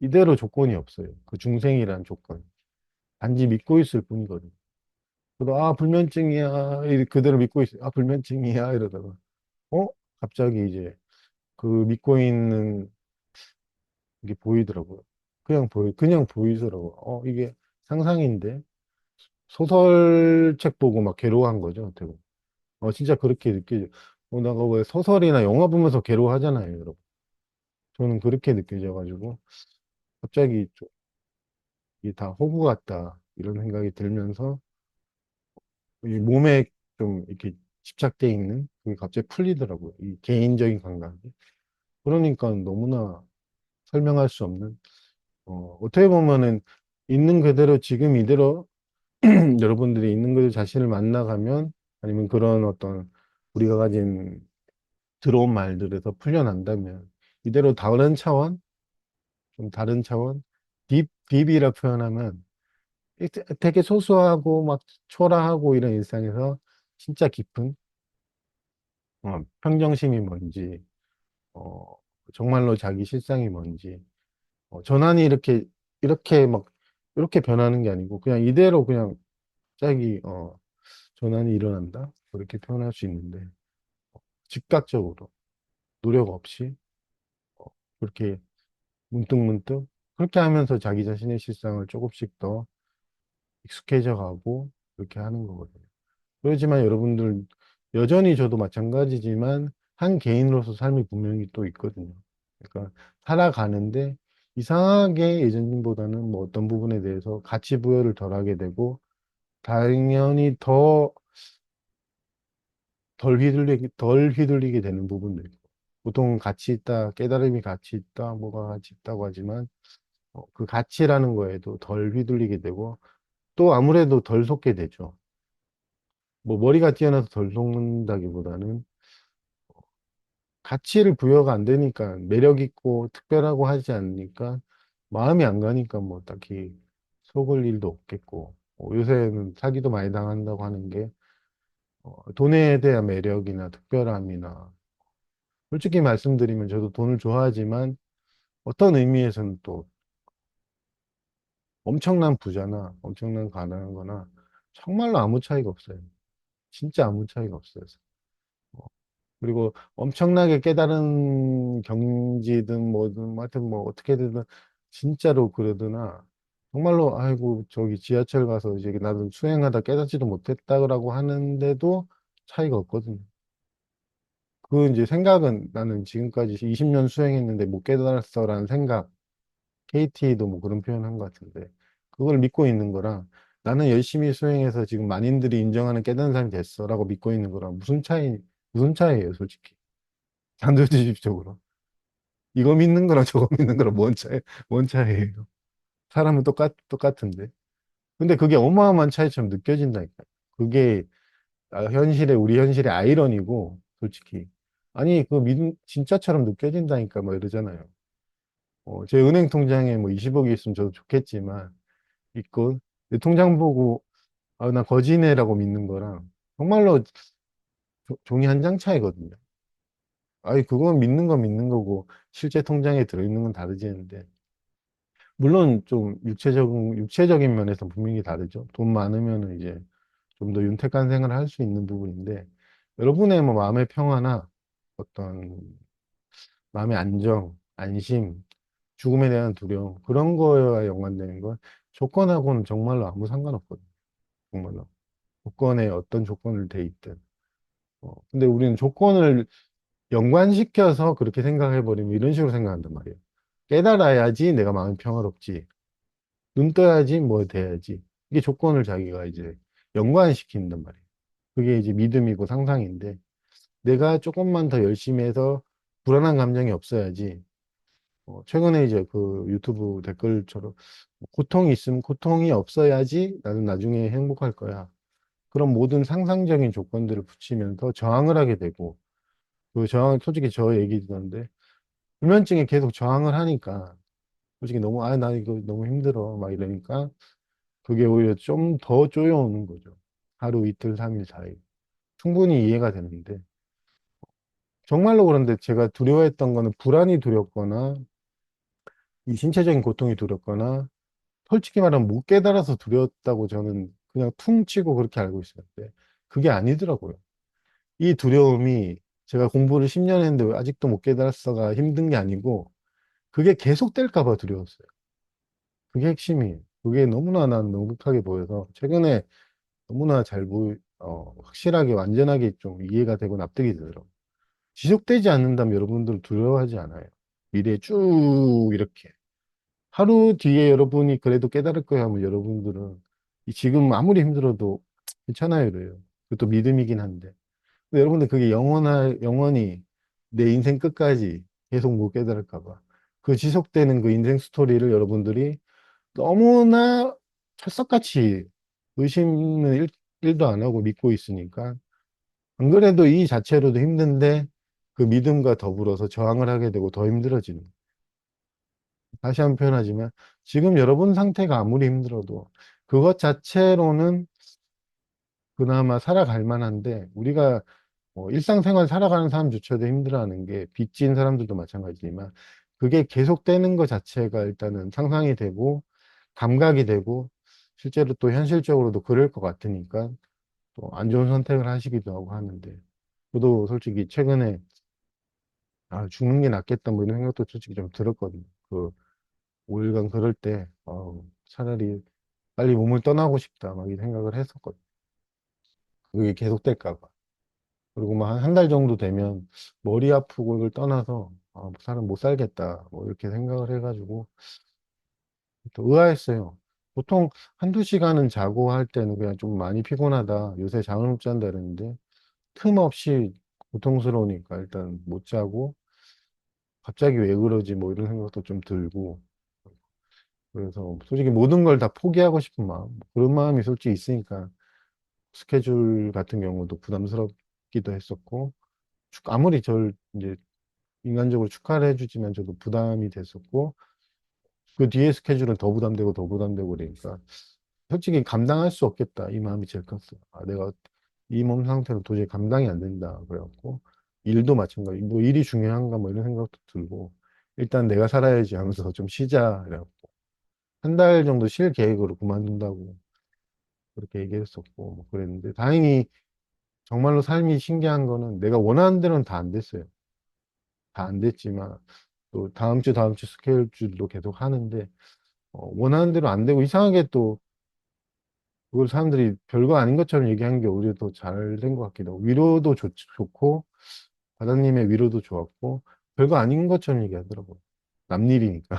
이대로 조건이 없어요. 그 중생이라는 조건. 단지 믿고 있을 뿐이거든요. 그래도 아, 불면증이야. 그대로 믿고 있어요. 아, 불면증이야. 이러다가 어? 갑자기 이제 그 믿고 있는 게 보이더라고요. 그냥 보이더라고요. 이게 상상인데 소설책 보고 막 괴로워한 거죠. 어떻게 보면. 진짜 그렇게 느껴져. 나가 왜 소설이나 영화 보면서 괴로워하잖아요, 여러분. 저는 그렇게 느껴져가지고 갑자기 이게 다 호구 같다 이런 생각이 들면서 이 몸에 좀 이렇게 집착돼 있는 그게 갑자기 풀리더라고요. 이 개인적인 감각이. 그러니까 너무나 설명할 수 없는 어떻게 보면은 있는 그대로 지금 이대로 여러분들이 있는 그대로 자신을 만나가면 아니면 그런 어떤 우리가 가진 들어온 말들에서 풀려난다면 이대로 다른 차원, 좀 다른 차원, 딥이라 표현하면 되게 소소하고 막 초라하고 이런 일상에서 진짜 깊은 평정심이 뭔지, 어, 정말로 자기 실상이 뭔지, 전환이 이렇게 막, 이렇게 변하는 게 아니고, 그냥 이대로 그냥 짝이, 전환이 일어난다? 그렇게 표현할 수 있는데, 즉각적으로, 노력 없이, 어, 그렇게 문득문득, 그렇게 하면서 자기 자신의 실상을 조금씩 더 익숙해져 가고, 그렇게 하는 거거든요. 그렇지만 여러분들, 여전히 저도 마찬가지지만, 한 개인으로서 삶이 분명히 또 있거든요. 그러니까, 살아가는데, 이상하게 예전보다는 뭐 어떤 부분에 대해서 가치 부여를 덜 하게 되고, 당연히 덜 휘둘리게 되는 부분도 있고. 보통 가치 있다, 깨달음이 가치 있다, 뭐가 가치 있다고 하지만, 그 가치라는 거에도 덜 휘둘리게 되고, 또 아무래도 덜 속게 되죠. 뭐 머리가 뛰어나서 덜 속는다기보다는 가치를 부여가 안 되니까 매력 있고 특별하고 하지 않으니까 마음이 안 가니까 뭐 딱히 속을 일도 없겠고 요새는 사기도 많이 당한다고 하는 게 돈에 대한 매력이나 특별함이나 솔직히 말씀드리면 저도 돈을 좋아하지만 어떤 의미에서는 또 엄청난 부자나 엄청난 가난한 거나 정말로 아무 차이가 없어요. 진짜 아무 차이가 없어요. 그리고 엄청나게 깨달은 경지든 뭐든 뭐 하여튼 뭐 어떻게 되든 진짜로 그러드나 정말로 아이고 저기 지하철 가서 이제 나도 수행하다 깨닫지도 못했다라고 하는데도 차이가 없거든요. 그 이제 생각은 나는 지금까지 20년 수행했는데 못 깨달았어라는 생각, KT도 뭐 그런 표현 한 것 같은데 그걸 믿고 있는 거랑 나는 열심히 수행해서 지금 만인들이 인정하는 깨달은 사람이 됐어라고 믿고 있는 거랑 무슨 차이예요, 솔직히. 단도직입적으로. 이거 믿는 거랑 저거 믿는 거랑 뭔 차이예요? 사람은 똑같은데. 근데 그게 어마어마한 차이처럼 느껴진다니까. 그게 우리 현실의 아이러니고, 솔직히. 아니, 진짜처럼 느껴진다니까, 뭐 이러잖아요. 제 은행 통장에 뭐 20억이 있으면 저도 좋겠지만, 있고, 내 통장 보고, 나 거지네라고 믿는 거랑, 정말로 종이 한 장 차이거든요. 아니, 그건 믿는 건 믿는 거고, 실제 통장에 들어있는 건 다르지는데. 물론 좀 육체적인 면에서 분명히 다르죠. 돈 많으면 이제 좀 더 윤택한 생활을 할 수 있는 부분인데, 여러분의 뭐 마음의 평화나 어떤 마음의 안정, 안심, 죽음에 대한 두려움, 그런 거와 연관되는 건 조건하고는 정말로 아무 상관없거든요. 정말로. 조건에 어떤 조건을 돼 있든. 근데 우리는 조건을 연관시켜서 그렇게 생각해버리면 이런 식으로 생각한단 말이에요. 깨달아야지 내가 마음이 평화롭지. 눈 떠야지 뭐 돼야지. 이게 조건을 자기가 이제 연관시킨단 말이에요. 그게 이제 믿음이고 상상인데 내가 조금만 더 열심히 해서 불안한 감정이 없어야지. 최근에 이제 그 유튜브 댓글처럼 고통이 있으면 고통이 없어야지 나는 나중에 행복할 거야. 그런 모든 상상적인 조건들을 붙이면서 저항을 하게 되고 그 저항 솔직히 저 얘기 듣는데 불면증에 계속 저항을 하니까 솔직히 너무 나 이거 너무 힘들어 막 이러니까 그게 오히려 좀 더 쪼여오는 거죠. 하루 이틀 3일 4일 충분히 이해가 되는데 정말로 그런데 제가 두려워했던 거는 불안이 두렵거나 이 신체적인 고통이 두렵거나 솔직히 말하면 못 깨달아서 두려웠다고 저는 그냥 퉁 치고 그렇게 알고 있었는데 그게 아니더라고요. 이 두려움이 제가 공부를 10년 했는데 왜 아직도 못 깨달았어가 힘든 게 아니고 그게 계속될까 봐 두려웠어요. 그게 핵심이에요. 그게 너무나 난 명백하게 보여서 최근에 너무나 확실하게 완전하게 좀 이해가 되고 납득이 되더라고요. 지속되지 않는다면 여러분들 두려워하지 않아요. 미래에 쭉 이렇게. 하루 뒤에 여러분이 그래도 깨달을 거야 하면 여러분들은 지금 아무리 힘들어도 괜찮아요, 이래요. 그것도 믿음이긴 한데. 근데 여러분들 그게 영원히 내 인생 끝까지 계속 못 깨달을까 봐. 그 지속되는 그 인생 스토리를 여러분들이 너무나 철석같이 의심은 일도 안 하고 믿고 있으니까 안 그래도 이 자체로도 힘든데 그 믿음과 더불어서 저항을 하게 되고 더 힘들어지는. 다시 한번 표현하지만 지금 여러분 상태가 아무리 힘들어도 그것 자체로는 그나마 살아갈 만한데 우리가 일상생활 살아가는 사람조차도 힘들어하는 게 빚진 사람들도 마찬가지지만 그게 계속되는 것 자체가 일단은 상상이 되고 감각이 되고 실제로 또 현실적으로도 그럴 것 같으니까 또 안 좋은 선택을 하시기도 하고 하는데 저도 솔직히 최근에 죽는 게 낫겠다 뭐 이런 생각도 솔직히 좀 들었거든요. 그 5일간 그럴 때 차라리 빨리 몸을 떠나고 싶다 막 이 생각을 했었거든요. 그게 계속될까 봐. 그리고 막 한 달 정도 되면 머리 아프고 이걸 떠나서 뭐 사람 못 살겠다. 뭐 이렇게 생각을 해가지고 또 의아했어요. 보통 한두 시간은 자고 할 때는 그냥 좀 많이 피곤하다. 요새 잠을 못 잔다 그랬는데 틈 없이 고통스러우니까 일단 못 자고 갑자기 왜 그러지 뭐 이런 생각도 좀 들고 그래서 솔직히 모든 걸 다 포기하고 싶은 마음 그런 마음이 솔직히 있으니까 스케줄 같은 경우도 부담스럽기도 했었고 아무리 절 이제 인간적으로 축하를 해주지만 저도 부담이 됐었고 그 뒤에 스케줄은 더 부담되고 더 부담되고 그러니까 솔직히 감당할 수 없겠다 이 마음이 제일 컸어요. 내가 이 몸 상태로 도저히 감당이 안 된다 그래갖고 일도 마찬가지 뭐 일이 중요한가 뭐 이런 생각도 들고 일단 내가 살아야지 하면서 좀 쉬자 그래갖고 한 달 정도 쉴 계획으로 그만둔다고 그렇게 얘기했었고 뭐 그랬는데 다행히 정말로 삶이 신기한 거는 내가 원하는 대로는 다 안 됐어요. 다 안 됐지만 또 다음 주 스케줄도 계속 하는데 원하는 대로 안 되고 이상하게 또 그걸 사람들이 별거 아닌 것처럼 얘기하는 게 오히려 더 잘 된 것 같기도 하고 위로도 좋고 바다님의 위로도 좋았고 별거 아닌 것처럼 얘기하더라고요. 남일이니까.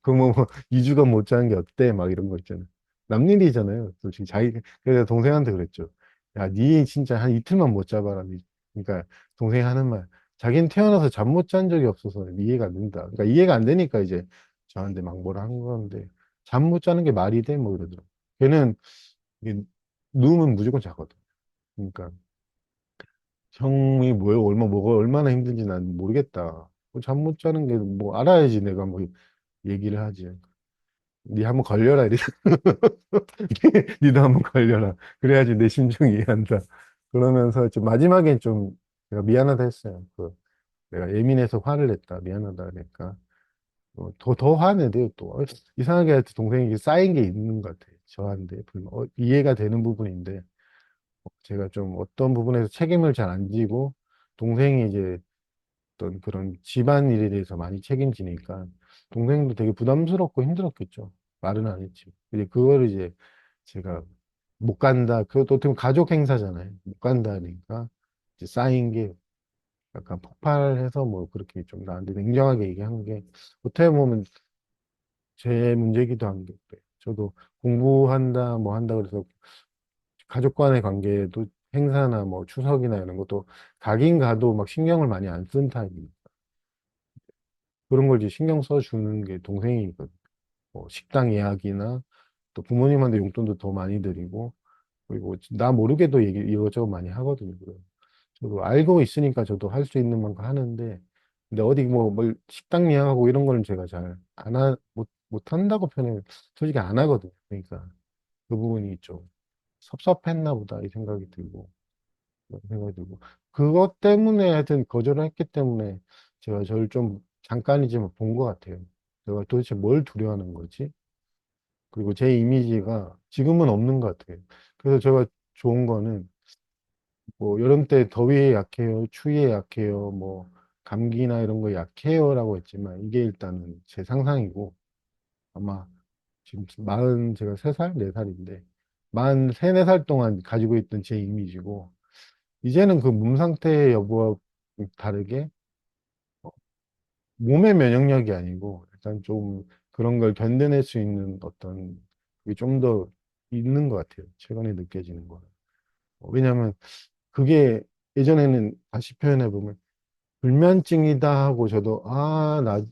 그뭐 2주간 못 자는 게 어때? 막 이런 거 있잖아요. 남일이잖아요. 솔직히 그래서 동생한테 그랬죠. 야, 니 진짜 한 이틀만 못 자봐라. 그러니까 동생이 하는 말. 자기는 태어나서 잠 못 잔 적이 없어서 이해가 안 된다. 그러니까 이해가 안 되니까 이제 저한테 막 뭐라 한 건데 잠 못 자는 게 말이 돼? 뭐 이러더라고. 걔는 이게 누우면 무조건 자거든. 그러니까 형이 뭐가 얼마나 힘든지 난 모르겠다. 잠 못 자는 게 뭐 알아야지 내가 뭐 얘기를 하지. 니 한번 걸려라 이래. 니도 한번 걸려라. 그래야지 내 심정 이해한다. 그러면서 좀 마지막엔 좀 내가 미안하다 했어요. 내가 예민해서 화를 냈다. 미안하다 그러니까 더 화내대요 또. 이상하게 하여튼 동생에게 쌓인 게 있는 것 같아요. 저한테 이해가 되는 부분인데 제가 좀 어떤 부분에서 책임을 잘 안 지고 동생이 이제 어떤 그런 집안일에 대해서 많이 책임지니까 동생도 되게 부담스럽고 힘들었겠죠. 말은 안 했지. 이제 그거를 이제 제가 못 간다. 그것도 어떻게 보면 가족 행사잖아요. 못 간다니까 이제 쌓인 게 약간 폭발해서 뭐 그렇게 좀 나한테 냉정하게 얘기한 게 어떻게 보면 제 문제기도 한 게 그래요. 저도 공부한다 뭐 한다 그래서 가족 간의 관계도 행사나 뭐 추석이나 이런 것도 가긴 가도 막 신경을 많이 안 쓴 타입이에요. 그런 걸 이제 신경 써주는 게 동생이거든. 뭐 식당 예약이나 또 부모님한테 용돈도 더 많이 드리고 그리고 나 모르게도 얘기 이것저것 많이 하거든요. 그래서 저도 알고 있으니까 저도 할 수 있는 만큼 하는데 근데 어디 뭘 식당 예약하고 이런 거는 제가 잘 못 한다고 표현을 솔직히 안 하거든요. 그러니까 그 부분이 좀 섭섭했나 보다 이 생각이 들고 그런 생각이 들고 그것 때문에 하여튼 거절을 했기 때문에 제가 저를 좀 잠깐이지만 본 것 같아요. 내가 도대체 뭘 두려워하는 거지? 그리고 제 이미지가 지금은 없는 것 같아요. 그래서 제가 좋은 거는 뭐 여름 때 더위에 약해요, 추위에 약해요, 뭐 감기나 이런 거 약해요라고 했지만 이게 일단은 제 상상이고 아마 지금 제가 3살, 4살인데 43, 4살 동안 가지고 있던 제 이미지고 이제는 그 몸 상태 여부와 다르게 몸의 면역력이 아니고 일단 좀 그런 걸 견뎌낼 수 있는 어떤 그게 좀 더 있는 것 같아요. 최근에 느껴지는 거는. 왜냐하면 그게 예전에는 다시 표현해 보면 불면증이다 하고 저도 나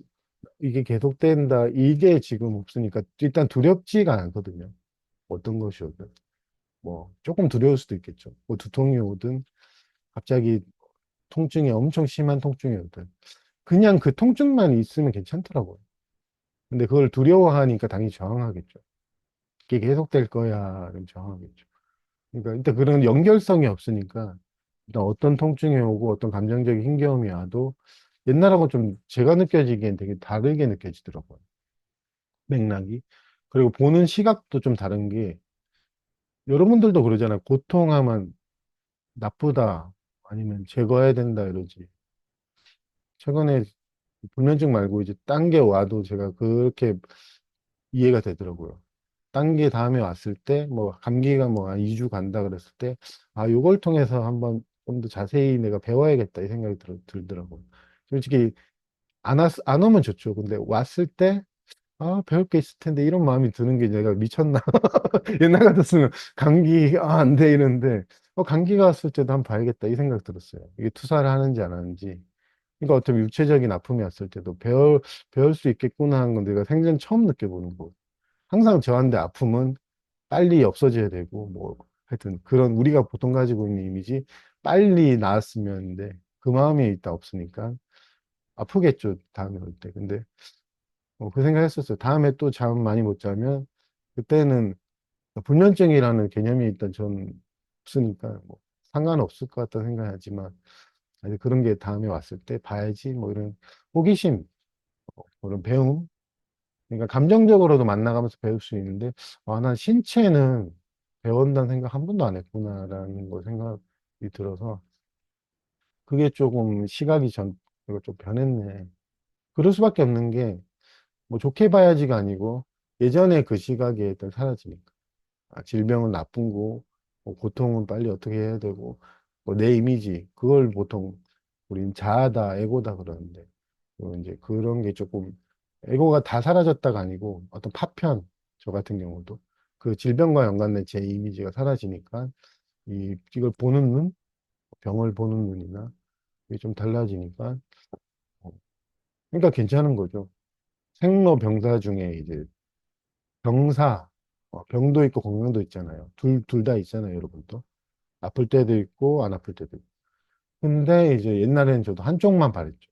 이게 계속된다 이게 지금 없으니까 일단 두렵지가 않거든요. 어떤 것이 오든 뭐 조금 두려울 수도 있겠죠. 뭐 두통이 오든 갑자기 통증이 엄청 심한 통증이 오든 그냥 그 통증만 있으면 괜찮더라고요. 근데 그걸 두려워하니까 당연히 저항하겠죠. 이게 계속될 거야. 그럼 저항하겠죠. 그러니까 일단 그런 연결성이 없으니까 일단 어떤 통증이 오고 어떤 감정적인 힘겨움이 와도 옛날하고 좀 제가 느껴지기엔 되게 다르게 느껴지더라고요. 맥락이. 그리고 보는 시각도 좀 다른 게 여러분들도 그러잖아요. 고통하면 나쁘다. 아니면 제거해야 된다 이러지. 최근에 불면증 말고 이제 딴 게 와도 제가 그렇게 이해가 되더라고요. 딴 게 다음에 왔을 때, 뭐, 감기가 뭐, 한 2주 간다 그랬을 때, 요걸 통해서 한번 좀 더 자세히 내가 배워야겠다, 이 생각이 들더라고요. 솔직히, 안 오면 좋죠. 근데 왔을 때, 아, 배울 게 있을 텐데, 이런 마음이 드는 게 내가 미쳤나. 옛날 같았으면 감기, 아, 안 돼, 이러는데, 감기가 왔을 때도 한번 봐야겠다, 이 생각 들었어요. 이게 투사를 하는지 안 하는지. 그러니까 어떤 육체적인 아픔이 왔을 때도 배울 수 있겠구나 하는 건 내가 생전 처음 느껴보는 거. 항상 저한테 아픔은 빨리 없어져야 되고, 뭐, 하여튼 그런 우리가 보통 가지고 있는 이미지, 빨리 나았으면인데, 그 마음이 있다 없으니까, 아프겠죠, 다음에 올 때. 근데, 그 생각했었어요. 다음에 또 잠 많이 못 자면, 그때는 불면증이라는 개념이 일단 전 없으니까, 뭐, 상관없을 것 같다 생각하지만, 아니, 그런 게 다음에 왔을 때 봐야지, 뭐, 이런 호기심, 뭐 이런 배움, 그러니까 감정적으로도 만나가면서 배울 수 있는데, 난 신체는 배운다는 생각 한 번도 안 했구나라는 거 생각이 들어서, 그게 조금 시각이 이거 좀 변했네. 그럴 수밖에 없는 게, 뭐 좋게 봐야지가 아니고, 예전에 그 시각이 일단 사라지니까. 질병은 나쁜 거, 뭐 고통은 빨리 어떻게 해야 되고, 뭐 내 이미지, 그걸 보통 우린 자아다, 에고다 그러는데, 이제 그런 게 조금, 에고가 다 사라졌다가 아니고, 어떤 파편, 저 같은 경우도, 그 질병과 연관된 제 이미지가 사라지니까, 이걸 보는 눈, 병을 보는 눈이나, 이게 좀 달라지니까, 어, 그러니까 괜찮은 거죠. 생로병사 중에 이제 병사, 병도 있고 건강도 있잖아요. 둘 다 있잖아요, 여러분도. 아플 때도 있고, 안 아플 때도 있고. 근데 이제 옛날에는 저도 한쪽만 바랬죠.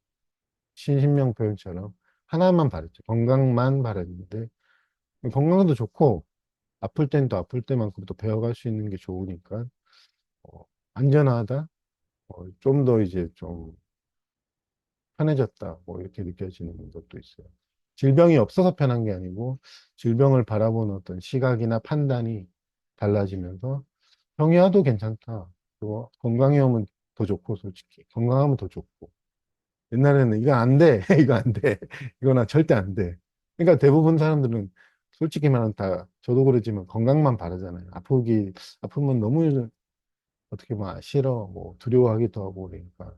신신명 표현처럼. 하나만 바랬죠. 건강만 바랬는데, 건강도 좋고, 아플 땐 또 아플 때만큼 또 배워갈 수 있는 게 좋으니까, 어, 안전하다? 좀 더 이제 좀 편해졌다. 뭐 이렇게 느껴지는 것도 있어요. 질병이 없어서 편한 게 아니고, 질병을 바라보는 어떤 시각이나 판단이 달라지면서, 병이 와도 괜찮다. 그리고 건강해 오면 더 좋고, 솔직히. 건강하면 더 좋고. 옛날에는 이거 안 돼. 이거 안 돼. 이거나 절대 안 돼. 그러니까 대부분 사람들은 솔직히 말하면 다, 저도 그러지만 건강만 바라잖아요. 아프면 너무 어떻게 보면 싫어, 뭐 두려워하기도 하고 그러니까.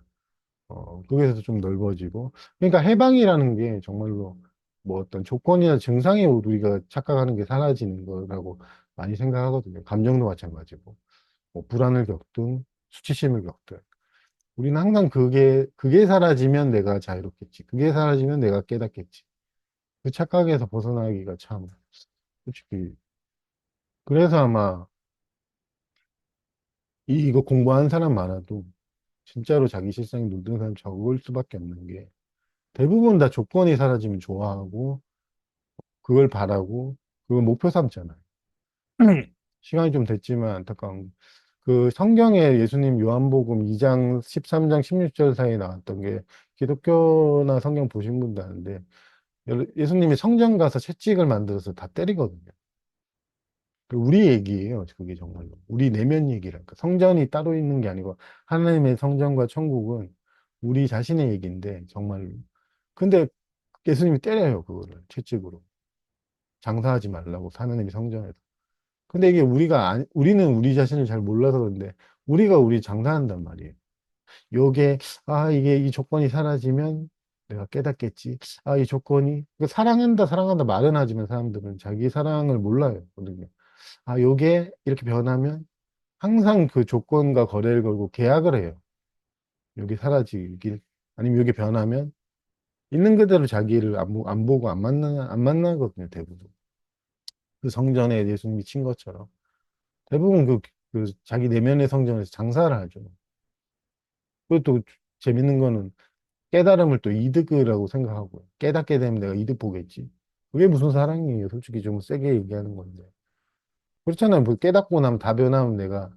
거기에서 좀 넓어지고. 그러니까 해방이라는 게 정말로 뭐 어떤 조건이나 증상에 우리가 착각하는 게 사라지는 거라고 많이 생각하거든요. 감정도 마찬가지고. 뭐 불안을 겪든 수치심을 겪든. 우리는 항상 그게 사라지면 내가 자유롭겠지. 그게 사라지면 내가 깨닫겠지. 그 착각에서 벗어나기가 참, 솔직히. 그래서 아마 이거 공부하는 사람 많아도 진짜로 자기 실상이 물든 사람 적을 수밖에 없는 게 대부분 다 조건이 사라지면 좋아하고 그걸 바라고 그걸 목표 삼잖아요. 시간이 좀 됐지만 안타까운 그 성경에 예수님 요한복음 2장 13장 16절 사이에 나왔던 게 기독교나 성경 보신 분도 아는데 예수님이 성전 가서 채찍을 만들어서 다 때리거든요. 그 우리 얘기예요. 그게 정말로. 우리 내면 얘기랄까. 성전이 따로 있는 게 아니고 하나님의 성전과 천국은 우리 자신의 얘기인데 정말로. 근데 예수님이 때려요. 그거를 채찍으로. 장사하지 말라고 하나님이 성전에서. 근데 이게 우리는 우리 자신을 잘 몰라서 그런데 우리가 우리 장사한단 말이에요. 요게, 이게 이 조건이 사라지면 내가 깨닫겠지. 이 조건이, 사랑한다 말은 하지만 사람들은 자기 사랑을 몰라요. 거든요. 요게 이렇게 변하면 항상 그 조건과 거래를 걸고 계약을 해요. 요게 사라지길. 아니면 요게 변하면 있는 그대로 자기를 안 보고 안 만나거든요, 대부분. 그 성전에 예수님이 친 것처럼. 대부분 그 자기 내면의 성전에서 장사를 하죠. 그리고 또 재밌는 거는 깨달음을 또 이득이라고 생각하고 깨닫게 되면 내가 이득 보겠지. 그게 무슨 사랑이에요? 솔직히 좀 세게 얘기하는 건데. 그렇잖아요. 뭐 깨닫고 나면 다 변하면 내가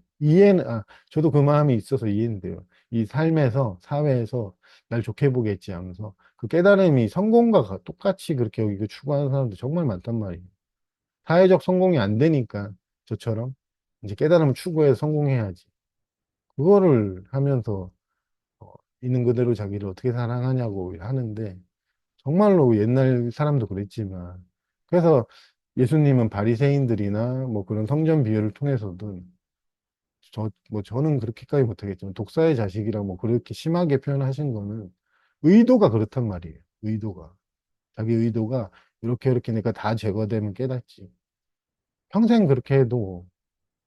저도 그 마음이 있어서 이해는 돼요. 이 삶에서, 사회에서 날 좋게 보겠지 하면서 그 깨달음이 성공과 똑같이 그렇게 여기고 추구하는 사람들 정말 많단 말이에요. 사회적 성공이 안 되니까 저처럼 이제 깨달음을 추구해서 성공해야지. 그거를 하면서 어, 있는 그대로 자기를 어떻게 사랑하냐고 하는데 정말로 옛날 사람도 그랬지만 그래서 예수님은 바리새인들이나 뭐 그런 성전 비유를 통해서든 저는 그렇게까지 못하겠지만 독사의 자식이라 뭐 그렇게 심하게 표현하신 거는 의도가 그렇단 말이에요. 의도가. 자기 의도가 이렇게 이렇게 내가 다 제거되면 깨닫지. 평생 그렇게 해도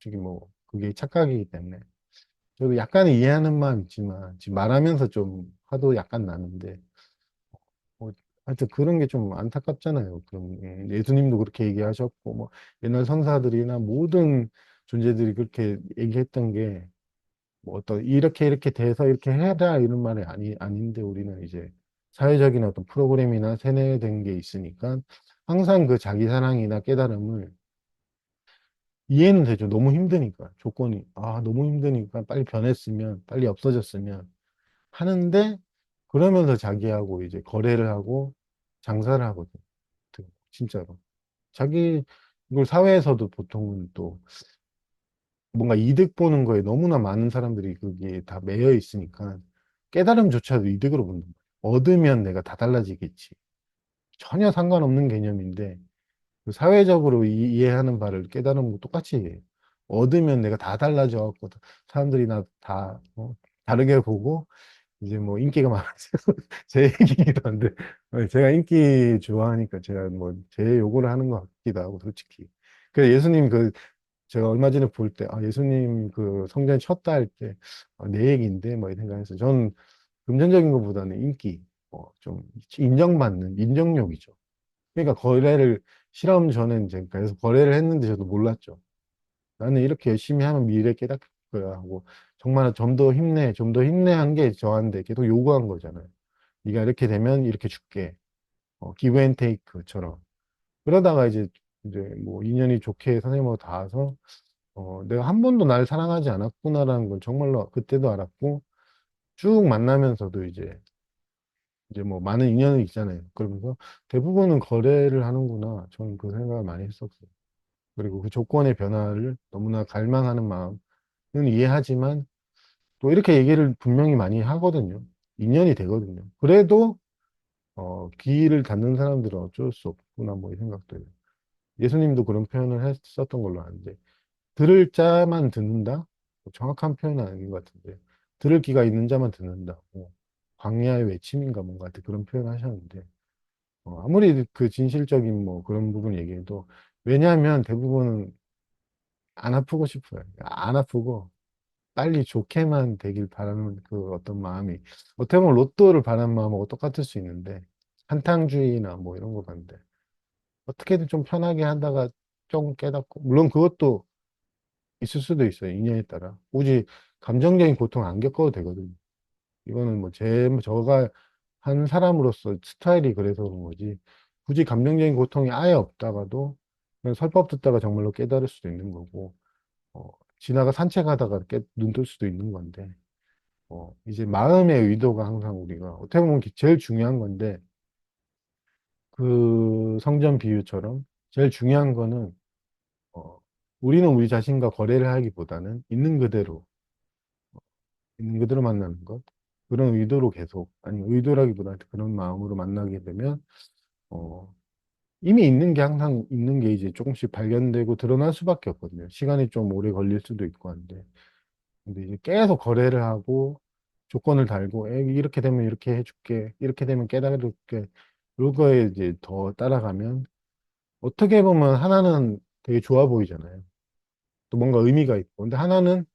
저기 뭐 그게 착각이기 때문에 저도 약간 이해하는 마음 있지만 지금 말하면서 좀 화도 약간 나는데 뭐 하여튼 그런 게 좀 안타깝잖아요. 그럼 예수님도 그렇게 얘기하셨고 뭐 옛날 선사들이나 모든 존재들이 그렇게 얘기했던 게 뭐 어떤 이렇게 이렇게 돼서 이렇게 해라 이런 말이 아닌데 우리는 이제 사회적인 어떤 프로그램이나 세뇌된 게 있으니까 항상 그 자기 사랑이나 깨달음을 이해는 되죠. 너무 힘드니까 조건이 너무 힘드니까 빨리 변했으면 빨리 없어졌으면 하는데 그러면서 자기하고 이제 거래를 하고 장사를 하거든. 진짜로. 자기 이걸 사회에서도 보통은 또 뭔가 이득 보는 거에 너무나 많은 사람들이 그게 다 매여 있으니까 깨달음조차도 이득으로 본다. 얻으면 내가 다 달라지겠지. 전혀 상관없는 개념인데 그 사회적으로 이해하는 바를 깨달음과 똑같이 이해해요. 얻으면 내가 다 달라져 갖고 사람들이 나 다 다르게 보고 이제 뭐 인기가 많아지고 제 얘기기도 한데 제가 인기 좋아하니까 제가 뭐 제 요구를 하는 것 같기도 하고 솔직히. 그래서 예수님 제가 얼마 전에 볼 때, 예수님 그 성전에 쳤다 할 때, 내 얘기인데, 뭐, 이 생각했어요. 저는 금전적인 것보다는 인기, 좀 인정받는, 인정욕이죠. 그러니까 거래를, 실험 전에 이제 계속 거래를 했는데 저도 몰랐죠. 나는 이렇게 열심히 하면 미래 깨닫을 거야 하고, 정말 좀 더 힘내, 좀 더 힘내 한 게 저한테 계속 요구한 거잖아요. 네가 이렇게 되면 이렇게 줄게. 기브 앤 테이크처럼. 그러다가 이제 뭐 인연이 좋게 선생님하고 닿아서 내가 한 번도 날 사랑하지 않았구나라는 걸 정말로 그때도 알았고, 쭉 만나면서도 이제 뭐 많은 인연이 있잖아요. 그러면서 대부분은 거래를 하는구나. 저는 그 생각을 많이 했었어요. 그리고 그 조건의 변화를 너무나 갈망하는 마음은 이해하지만 또 이렇게 얘기를 분명히 많이 하거든요. 인연이 되거든요. 그래도, 귀를 닫는 사람들은 어쩔 수 없구나, 뭐 이 생각도 해요. 예수님도 그런 표현을 했었던 걸로 아는데, 들을 자만 듣는다? 뭐 정확한 표현은 아닌 것 같은데, 들을 귀가 있는 자만 듣는다. 광야의 외침인가 뭔가 하여튼 그런 표현 하셨는데, 아무리 그 진실적인 뭐 그런 부분 얘기해도, 왜냐하면 대부분은 안 아프고 싶어요. 안 아프고, 빨리 좋게만 되길 바라는 그 어떤 마음이, 어떻게 보면 로또를 바라는 마음하고 똑같을 수 있는데, 한탕주의나 뭐 이런 거 봤는데, 어떻게든 좀 편하게 하다가 좀 깨닫고, 물론 그것도 있을 수도 있어요. 인연에 따라. 굳이 감정적인 고통 안 겪어도 되거든요. 이거는 뭐 저가 한 사람으로서 스타일이 그래서 그런 거지. 굳이 감정적인 고통이 아예 없다가도 그냥 설법 듣다가 정말로 깨달을 수도 있는 거고, 어, 지나가 산책하다가 눈뜰 수도 있는 건데, 이제 마음의 의도가 항상 우리가 어떻게 보면 제일 중요한 건데, 그 성전 비유처럼 제일 중요한 거는, 어, 우리는 우리 자신과 거래를 하기보다는 있는 그대로 만나는 것. 그런 의도로 계속, 아니, 의도라기보다 그런 마음으로 만나게 되면, 어, 이미 있는 게 항상 있는 게 이제 조금씩 발견되고 드러날 수밖에 없거든요. 시간이 좀 오래 걸릴 수도 있고 한데. 근데 이제 계속 거래를 하고 조건을 달고, 이렇게 되면 이렇게 해줄게. 이렇게 되면 깨달을게. 그거에 이제 더 따라가면 어떻게 보면 하나는 되게 좋아 보이잖아요. 또 뭔가 의미가 있고. 근데 하나는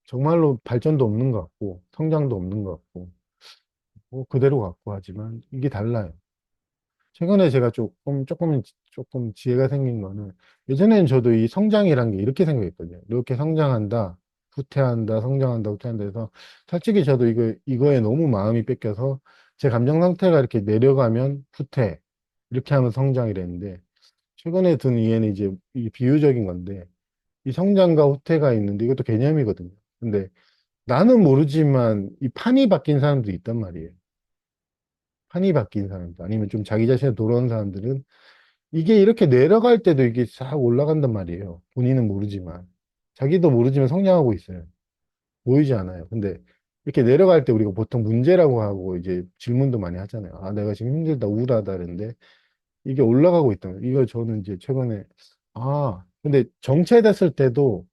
정말로 발전도 없는 것 같고, 성장도 없는 것 같고, 그대로 갖고 하지만 이게 달라요. 최근에 제가 조금 지혜가 생긴 거는 예전에는 저도 이 성장이란 게 이렇게 생각했거든요. 이렇게 성장한다, 후퇴한다, 성장한다, 후퇴한다 해서 솔직히 저도 이거에 너무 마음이 뺏겨서 제 감정 상태가 이렇게 내려가면 후퇴, 이렇게 하면 성장이랬는데 최근에 든 이해는 이제 이 비유적인 건데 이 성장과 후퇴가 있는데 이것도 개념이거든요. 근데 나는 모르지만 이 판이 바뀐 사람도 있단 말이에요. 판이 바뀐 사람들, 아니면 좀 자기 자신에 돌아온 사람들은 이게 이렇게 내려갈 때도 이게 싹 올라간단 말이에요. 본인은 모르지만. 자기도 모르지만 성장하고 있어요. 보이지 않아요. 근데 이렇게 내려갈 때 우리가 보통 문제라고 하고 이제 질문도 많이 하잖아요. 내가 지금 힘들다, 우울하다, 그러는데 이게 올라가고 있다. 이걸 저는 이제 최근에, 근데 정체됐을 때도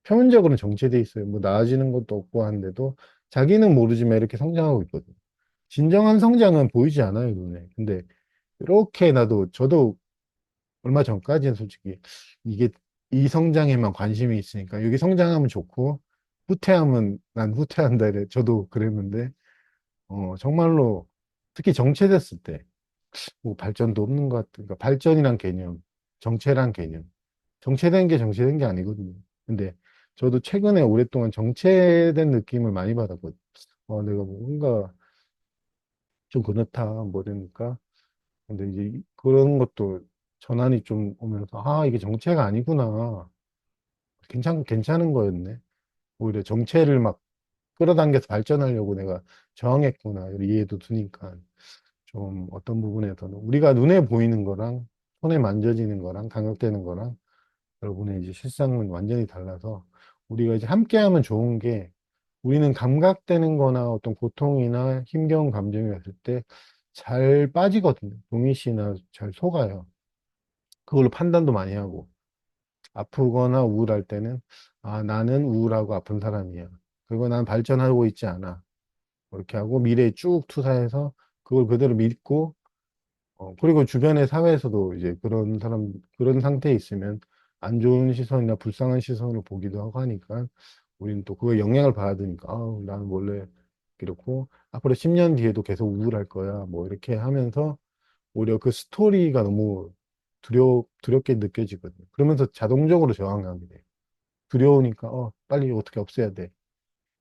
표면적으로는 정체돼 있어요. 뭐 나아지는 것도 없고 하는데도 자기는 모르지만 이렇게 성장하고 있거든요. 진정한 성장은 보이지 않아요, 눈에. 근데 이렇게 나도, 저도 얼마 전까지는 솔직히 이게 이 성장에만 관심이 있으니까 여기 성장하면 좋고 후퇴하면 난 후퇴한다 이래. 저도 그랬는데 정말로 특히 정체됐을 때 뭐 발전도 없는 것 같아. 그러니까 발전이란 개념, 정체란 개념. 정체된 게 정체된 게 아니거든요. 근데 저도 최근에 오랫동안 정체된 느낌을 많이 받았거든요. 내가 뭔가 좀 그렇다, 뭐 이러니까. 근데 이제 그런 것도 전환이 좀 오면서, 아, 이게 정체가 아니구나. 괜찮은 거였네. 오히려 정체를 막 끌어당겨서 발전하려고 내가 저항했구나. 이런 이해도 드니까. 좀 어떤 부분에서는 우리가 눈에 보이는 거랑 손에 만져지는 거랑 감각되는 거랑 여러분의 이제 실상은 완전히 달라서 우리가 이제 함께하면 좋은 게 우리는 감각되는 거나 어떤 고통이나 힘겨운 감정이 왔을 때 잘 빠지거든요. 동희 씨나 잘 속아요. 그걸로 판단도 많이 하고 아프거나 우울할 때는 아, 나는 우울하고 아픈 사람이야. 그리고 난 발전하고 있지 않아. 그렇게 하고 미래에 쭉 투사해서 그걸 그대로 믿고 그리고 주변의 사회에서도 이제 그런 사람, 그런 상태에 있으면 안 좋은 시선이나 불쌍한 시선을 보기도 하고 하니까 우리는 또 그거에 영향을 받으니까, 아우, 나는 원래 이렇고, 앞으로 10년 뒤에도 계속 우울할 거야. 뭐 이렇게 하면서 오히려 그 스토리가 너무 두렵게 느껴지거든요. 그러면서 자동적으로 저항하게 돼. 두려우니까, 빨리 어떻게 없애야 돼.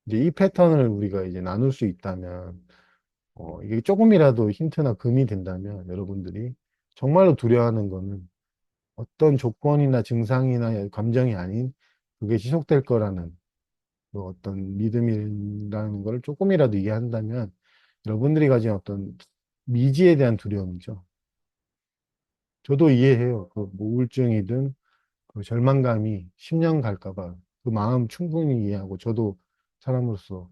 이제 이 패턴을 우리가 이제 나눌 수 있다면, 이게 조금이라도 힌트나 금이 된다면 여러분들이 정말로 두려워하는 거는 어떤 조건이나 증상이나 감정이 아닌 그게 지속될 거라는 그 어떤 믿음이라는 걸 조금이라도 이해한다면 여러분들이 가진 어떤 미지에 대한 두려움이죠. 저도 이해해요. 그뭐 우울증이든 그 절망감이 10년 갈까 봐 그 마음 충분히 이해하고 저도 사람으로서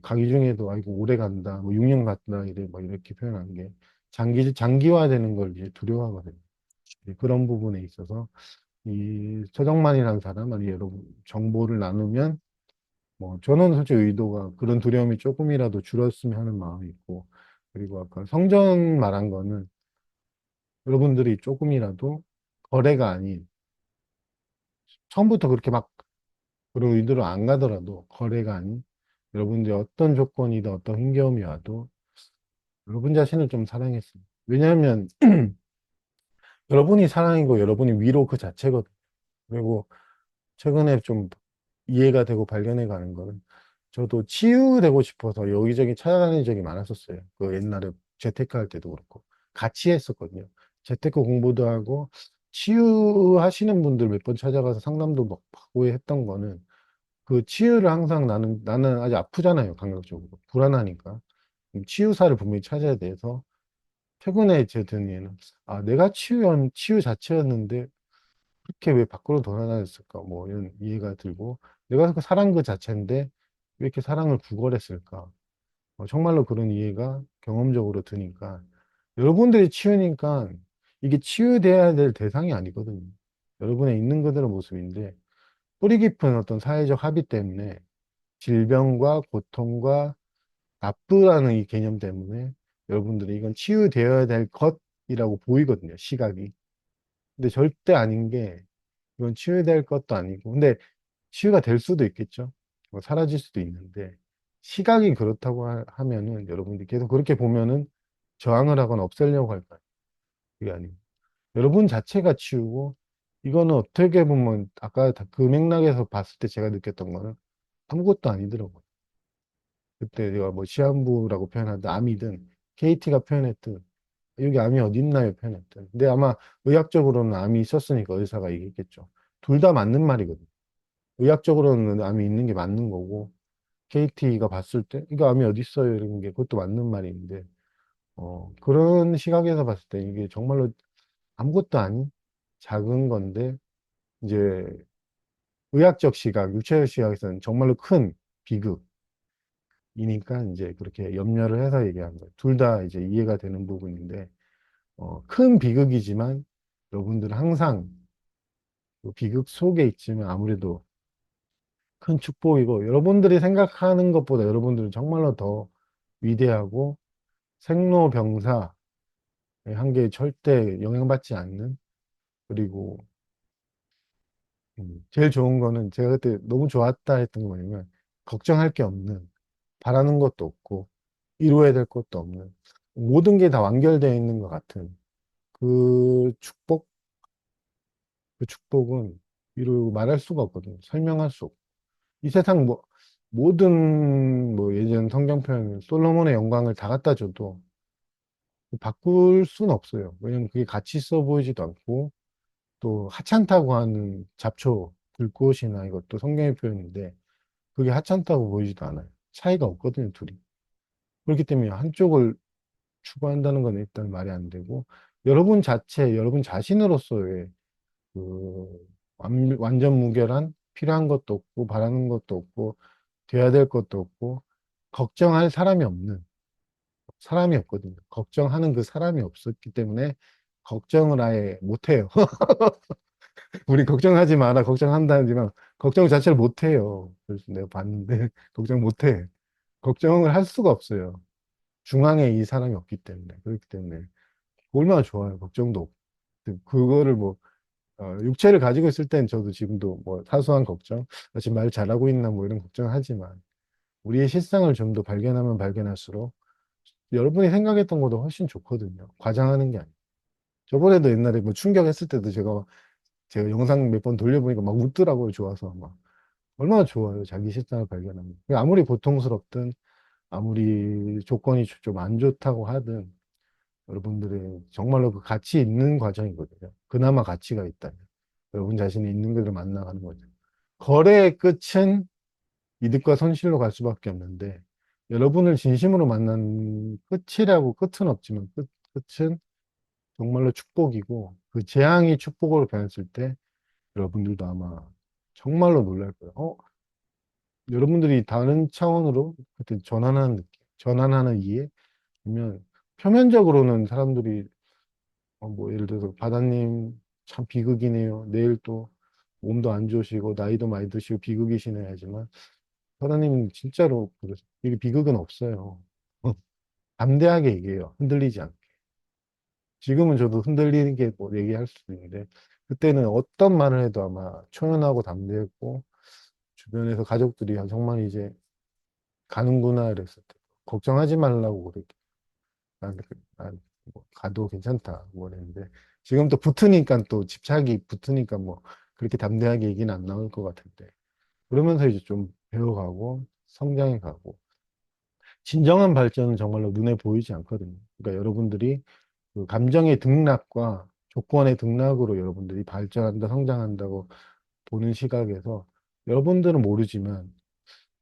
가기 중에도 아이고 오래 간다, 뭐 6년 갔다 이래 뭐 이렇게 표현한 게 장기화되는 걸 이제 두려워하거든요. 그런 부분에 있어서 이 최정만이라는 사람 아니 여러분 정보를 나누면 뭐 저는 솔직히 의도가 그런 두려움이 조금이라도 줄었으면 하는 마음이 있고 그리고 아까 성전 말한 거는 여러분들이 조금이라도 거래가 아닌 처음부터 그렇게 막 그런 의도로 안 가더라도 거래가 아닌 여러분들이 어떤 조건이든 어떤 힘겨움이 와도 여러분 자신을 좀 사랑했어요. 왜냐하면 여러분이 사랑이고 여러분이 위로 그 자체거든요. 그리고 최근에 좀 이해가 되고 발견해 가는 거는 저도 치유되고 싶어서 여기저기 찾아다니는 적이 많았었어요. 그 옛날에 재테크 할 때도 그렇고 같이 했었거든요. 재테크 공부도 하고 치유하시는 분들 몇 번 찾아가서 상담도 막 받고 했던 거는 그 치유를 항상 나는 아직 아프잖아요. 감각적으로. 불안하니까. 치유사를 분명히 찾아야 돼서 최근에 제 든 예는 아, 내가 치유 자체였는데 그렇게 왜 밖으로 돌아다녔을까? 뭐 이런 이해가 들고 내가 그 사랑 그 자체인데 왜 이렇게 사랑을 구걸했을까? 정말로 그런 이해가 경험적으로 드니까 여러분들이 치유니까 이게 치유돼야 될 대상이 아니거든요. 여러분의 있는 그대로 모습인데 뿌리 깊은 어떤 사회적 합의 때문에 질병과 고통과 나쁘다는 이 개념 때문에 여러분들이 이건 치유되어야 될 것이라고 보이거든요. 시각이. 근데 절대 아닌 게 이건 치유될 것도 아니고 근데 치유가 될 수도 있겠죠. 뭐 사라질 수도 있는데 시각이 그렇다고 하면은 여러분들이 계속 그렇게 보면은 저항을 하거나 없애려고 할 거예요. 그게 아니고 여러분 자체가 치유고 이거는 어떻게 보면 아까 그 맥락에서 봤을 때 제가 느꼈던 거는 아무것도 아니더라고요. 그때 내가 뭐 시한부라고 표현하든 암이든 KT가 표현했든 여기 암이 어디 있나요 표현했든 근데 아마 의학적으로는 암이 있었으니까 의사가 얘기했겠죠. 둘 다 맞는 말이거든요. 의학적으로는 암이 있는 게 맞는 거고 KT가 봤을 때 이거 암이 어디 있어요 이런 게 그것도 맞는 말인데 그런 시각에서 봤을 때 이게 정말로 아무것도 아닌 작은 건데 이제 의학적 시각, 육체적 시각에서는 정말로 큰 비극이니까 이제 그렇게 염려를 해서 얘기한 거예요. 둘 다 이제 이해가 되는 부분인데 큰 비극이지만 여러분들은 항상 그 비극 속에 있지만 아무래도 큰 축복이고 여러분들이 생각하는 것보다 여러분들은 정말로 더 위대하고 생로병사의 한계에 절대 영향받지 않는, 그리고 제일 좋은 거는 제가 그때 너무 좋았다 했던 거 뭐냐면 걱정할 게 없는, 바라는 것도 없고 이루어야 될 것도 없는, 모든 게 다 완결되어 있는 것 같은 그 축복, 그 축복은 이루 말할 수가 없거든요. 설명할 수 없고. 이 세상 뭐 모든 뭐 예전 성경 표현 솔로몬의 영광을 다 갖다 줘도 바꿀 수는 없어요. 왜냐면 그게 가치 있어 보이지도 않고, 또 하찮다고 하는 잡초, 불꽃이나 이것도 성경의 표현인데 그게 하찮다고 보이지도 않아요. 차이가 없거든요, 둘이. 그렇기 때문에 한쪽을 추구한다는 건 일단 말이 안 되고, 여러분 자체, 여러분 자신으로서의 그 완전 무결한, 필요한 것도 없고 바라는 것도 없고 돼야 될 것도 없고 걱정할 사람이 없거든요. 걱정하는 그 사람이 없었기 때문에 걱정을 아예 못해요. 우리 걱정하지 마라, 걱정한다지만 걱정 자체를 못해요. 그래서 내가 봤는데 걱정 못해. 걱정을 할 수가 없어요. 중앙에 이 사람이 없기 때문에. 그렇기 때문에 얼마나 좋아요. 걱정도 없고. 그거를 뭐 육체를 가지고 있을 땐 저도 지금도 뭐 사소한 걱정, 지금 말 잘하고 있나 뭐 이런 걱정을 하지만 우리의 실상을 좀 더 발견하면 발견할수록 여러분이 생각했던 것보다 훨씬 좋거든요. 과장하는 게 아니에요. 저번에도 옛날에 뭐 충격했을 때도 제가 영상 몇 번 돌려보니까 막 웃더라고요. 좋아서 막. 얼마나 좋아요. 자기 실상을 발견하면. 아무리 고통스럽든 아무리 조건이 좀 안 좋다고 하든 여러분들의 정말로 그 가치 있는 과정이거든요. 그나마 가치가 있다면. 여러분 자신이 있는 그대로 만나가는 거죠. 거래의 끝은 이득과 손실로 갈 수밖에 없는데, 여러분을 진심으로 만난 끝이라고 끝은 없지만, 끝은 정말로 축복이고, 그 재앙이 축복으로 변했을 때, 여러분들도 아마 정말로 놀랄 거예요. 여러분들이 다른 차원으로 그때 전환하는 느낌, 전환하는 이해, 보면, 표면적으로는 사람들이 뭐 예를 들어서 바다님 참 비극이네요. 내일 또 몸도 안 좋으시고 나이도 많이 드시고 비극이시네 하지만 바다님 진짜로 그러세요. 이게 비극은 없어요. 담대하게 얘기해요. 흔들리지 않게. 지금은 저도 흔들리는 게 뭐 얘기할 수도 있는데 그때는 어떤 말을 해도 아마 초연하고 담대했고 주변에서 가족들이 정말 이제 가는구나 이랬을 때 걱정하지 말라고 그랬 난뭐 가도 괜찮다 뭐 그랬는데 지금 또 붙으니까 또 집착이 붙으니까 뭐 그렇게 담대하게 얘기는 안 나올 것 같은데 그러면서 이제 좀 배워가고 성장해 가고 진정한 발전은 정말로 눈에 보이지 않거든요. 그러니까 여러분들이 그 감정의 등락과 조건의 등락으로 여러분들이 발전한다, 성장한다고 보는 시각에서 여러분들은 모르지만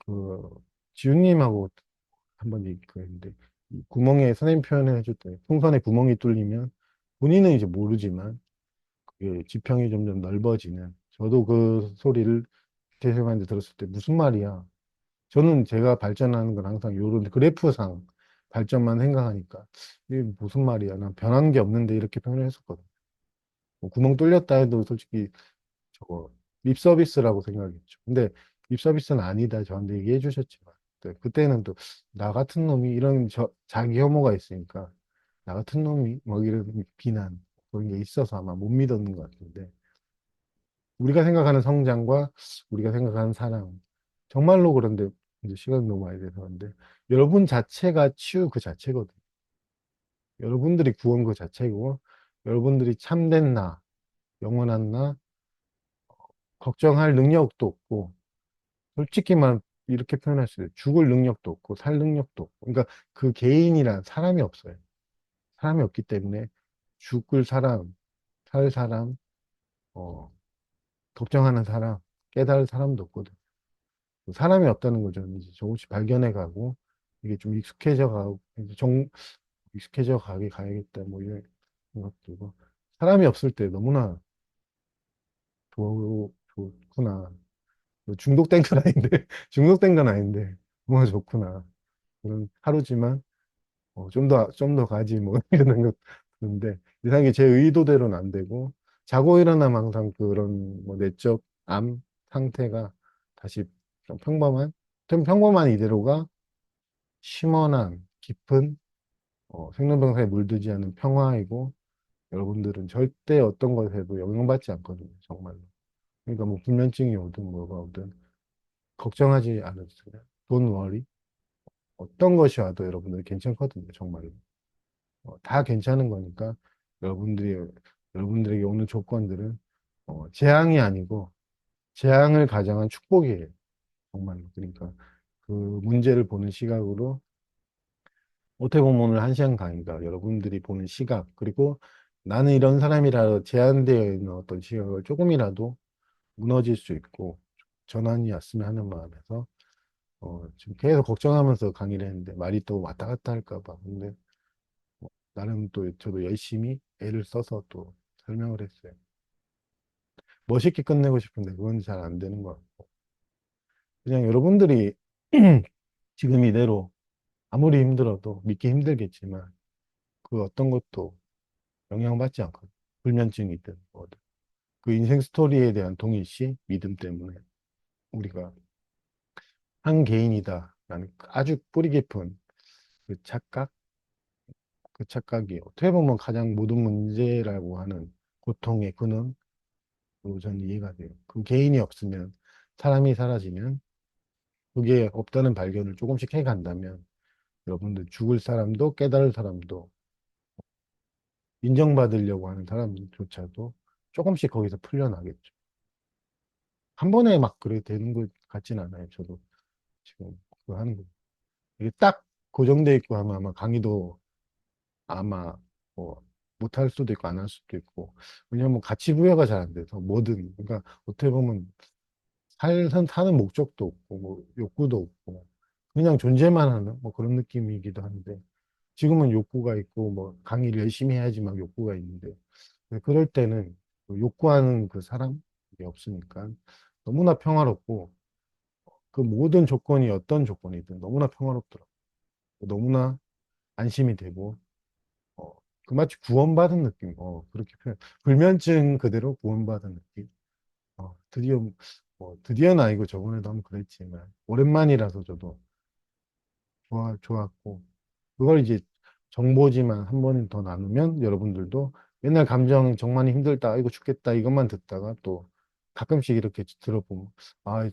그 지훈님하고 한번 얘기했는데 이 구멍에 선생님 표현을 해줬더니 풍선에 구멍이 뚫리면 본인은 이제 모르지만 그게 지평이 점점 넓어지는 저도 그 소리를 태생한테 들었을 때 무슨 말이야 저는 제가 발전하는 건 항상 요런 그래프상 발전만 생각하니까 이게 무슨 말이야 난 변한 게 없는데 이렇게 표현을 했었거든 뭐 구멍 뚫렸다 해도 솔직히 저거 립 서비스라고 생각했죠. 근데 립 서비스는 아니다 저한테 얘기해 주셨지만 그때는 또 나 같은 놈이 이런 자기 혐오가 있으니까 나 같은 놈이 뭐 이런 비난 그런 게 있어서 아마 못 믿었는 것 같은데 우리가 생각하는 성장과 우리가 생각하는 사랑 정말로 그런데 이제 시간이 너무 많이 돼서 그런데 여러분 자체가 치유 그 자체거든요. 여러분들이 구원 그 자체고 여러분들이 참된 나, 영원한 나, 걱정할 능력도 없고 솔직히 말 이렇게 표현할 수 있어요. 죽을 능력도 없고 살 능력도 없고. 그러니까 그 개인이란 사람이 없어요. 사람이 없기 때문에 죽을 사람, 살 사람, 어, 걱정하는 사람, 깨달을 사람도 없거든. 사람이 없다는 거죠. 이제 조금씩 발견해 가고 이게 좀 익숙해져 가고 이제 익숙해져 가게 가야겠다. 뭐 이런 생각 들고 사람이 없을 때 너무나 좋구나. 뭐 중독된 건 아닌데 중독된 건 아닌데 너무나 좋구나. 그런 하루지만 좀 더 가지 뭐 이런 생각 드는데 이상하게 제 의도대로는 안 되고 자고 일어나면 항상 그런 뭐 내적 암 상태가 다시 좀 평범한 이대로가 심원한 깊은 생로병사에 물들지 않는 평화이고 여러분들은 절대 어떤 것에도 영향받지 않거든요. 정말로. 그러니까 뭐 불면증이 오든 뭐가 오든 걱정하지 않으세요. Don't worry. 어떤 것이 와도 여러분들 괜찮거든요. 정말로. 다 괜찮은 거니까 여러분들에게 오는 조건들은 재앙이 아니고 재앙을 가정한 축복이에요. 정말로. 그러니까 그 문제를 보는 시각으로 어떻게 보면 오늘 한 시간 강의가 여러분들이 보는 시각 그리고 나는 이런 사람이라 제한되어 있는 어떤 시각을 조금이라도 무너질 수 있고 전환이 왔으면 하는 마음에서 지금 계속 걱정하면서 강의를 했는데 말이 또 왔다 갔다 할까 봐. 근데 나름 또 저도 열심히 애를 써서 또 설명을 했어요. 멋있게 끝내고 싶은데 그건 잘 안 되는 것 같고. 그냥 여러분들이 지금 이대로 아무리 힘들어도 믿기 힘들겠지만 그 어떤 것도 영향받지 않거든요. 불면증이든 뭐든. 그 인생 스토리에 대한 동일시, 믿음 때문에 우리가 한 개인이다라는 아주 뿌리 깊은 그 착각, 그 착각이 어떻게 보면 가장 모든 문제라고 하는 고통의 근원으로 저는 이해가 돼요. 그 개인이 없으면 사람이 사라지면 그게 없다는 발견을 조금씩 해간다면 여러분들 죽을 사람도 깨달을 사람도 인정받으려고 하는 사람조차도 조금씩 거기서 풀려나겠죠. 한 번에 막 그래 되는 것 같진 않아요. 저도 지금 그거 하는 거. 이게 딱 고정돼 있고 하면 아마 강의도 아마 뭐 못할 수도 있고 안 할 수도 있고 왜냐면 가치 부여가 잘 안 돼서 뭐든 그러니까 어떻게 보면 사는 목적도 없고 뭐 욕구도 없고 그냥 존재만 하는 뭐 그런 느낌이기도 한데 지금은 욕구가 있고 뭐 강의를 열심히 해야지 막 욕구가 있는데 그럴 때는 그 욕구하는 그 사람이 없으니까 너무나 평화롭고 그 모든 조건이 어떤 조건이든 너무나 평화롭더라고요. 너무나 안심이 되고 어, 그 마치 구원받은 느낌. 그렇게 표현. 불면증 그대로 구원받은 느낌. 드디어 드디어는 아니고 저번에도 한번 그랬지만 오랜만이라서 저도 좋았고 그걸 이제 정보지만 한 번 더 나누면 여러분들도 맨날 감정 정말 힘들다, 이거 죽겠다 이것만 듣다가 또 가끔씩 이렇게 들어보면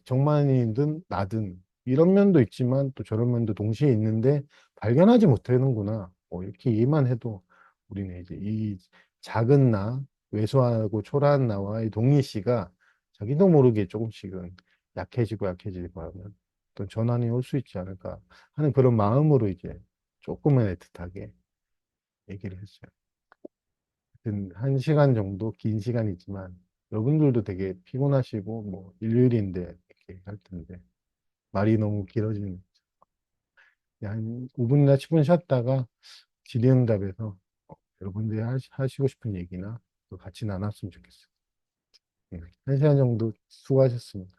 정말이든 나든 이런 면도 있지만 또 저런 면도 동시에 있는데 발견하지 못하는구나. 이렇게 이해만 해도 우리는 이제 이 작은 나, 왜소하고 초라한 나와의 동일시가 자기도 모르게 조금씩은 약해지고 약해지고 하면 또 전환이 올 수 있지 않을까 하는 그런 마음으로 이제 조금은 애틋하게 얘기를 했어요. 하여튼 한 시간 정도 긴 시간이지만 여러분들도 되게 피곤하시고 뭐 일요일인데 이렇게 할 텐데 말이 너무 길어지는 한 5분이나 10분 쉬었다가 질의응답에서 여러분들이 하시고 싶은 얘기나 또 같이 나눴으면 좋겠어요. 한 시간 정도 수고하셨습니다.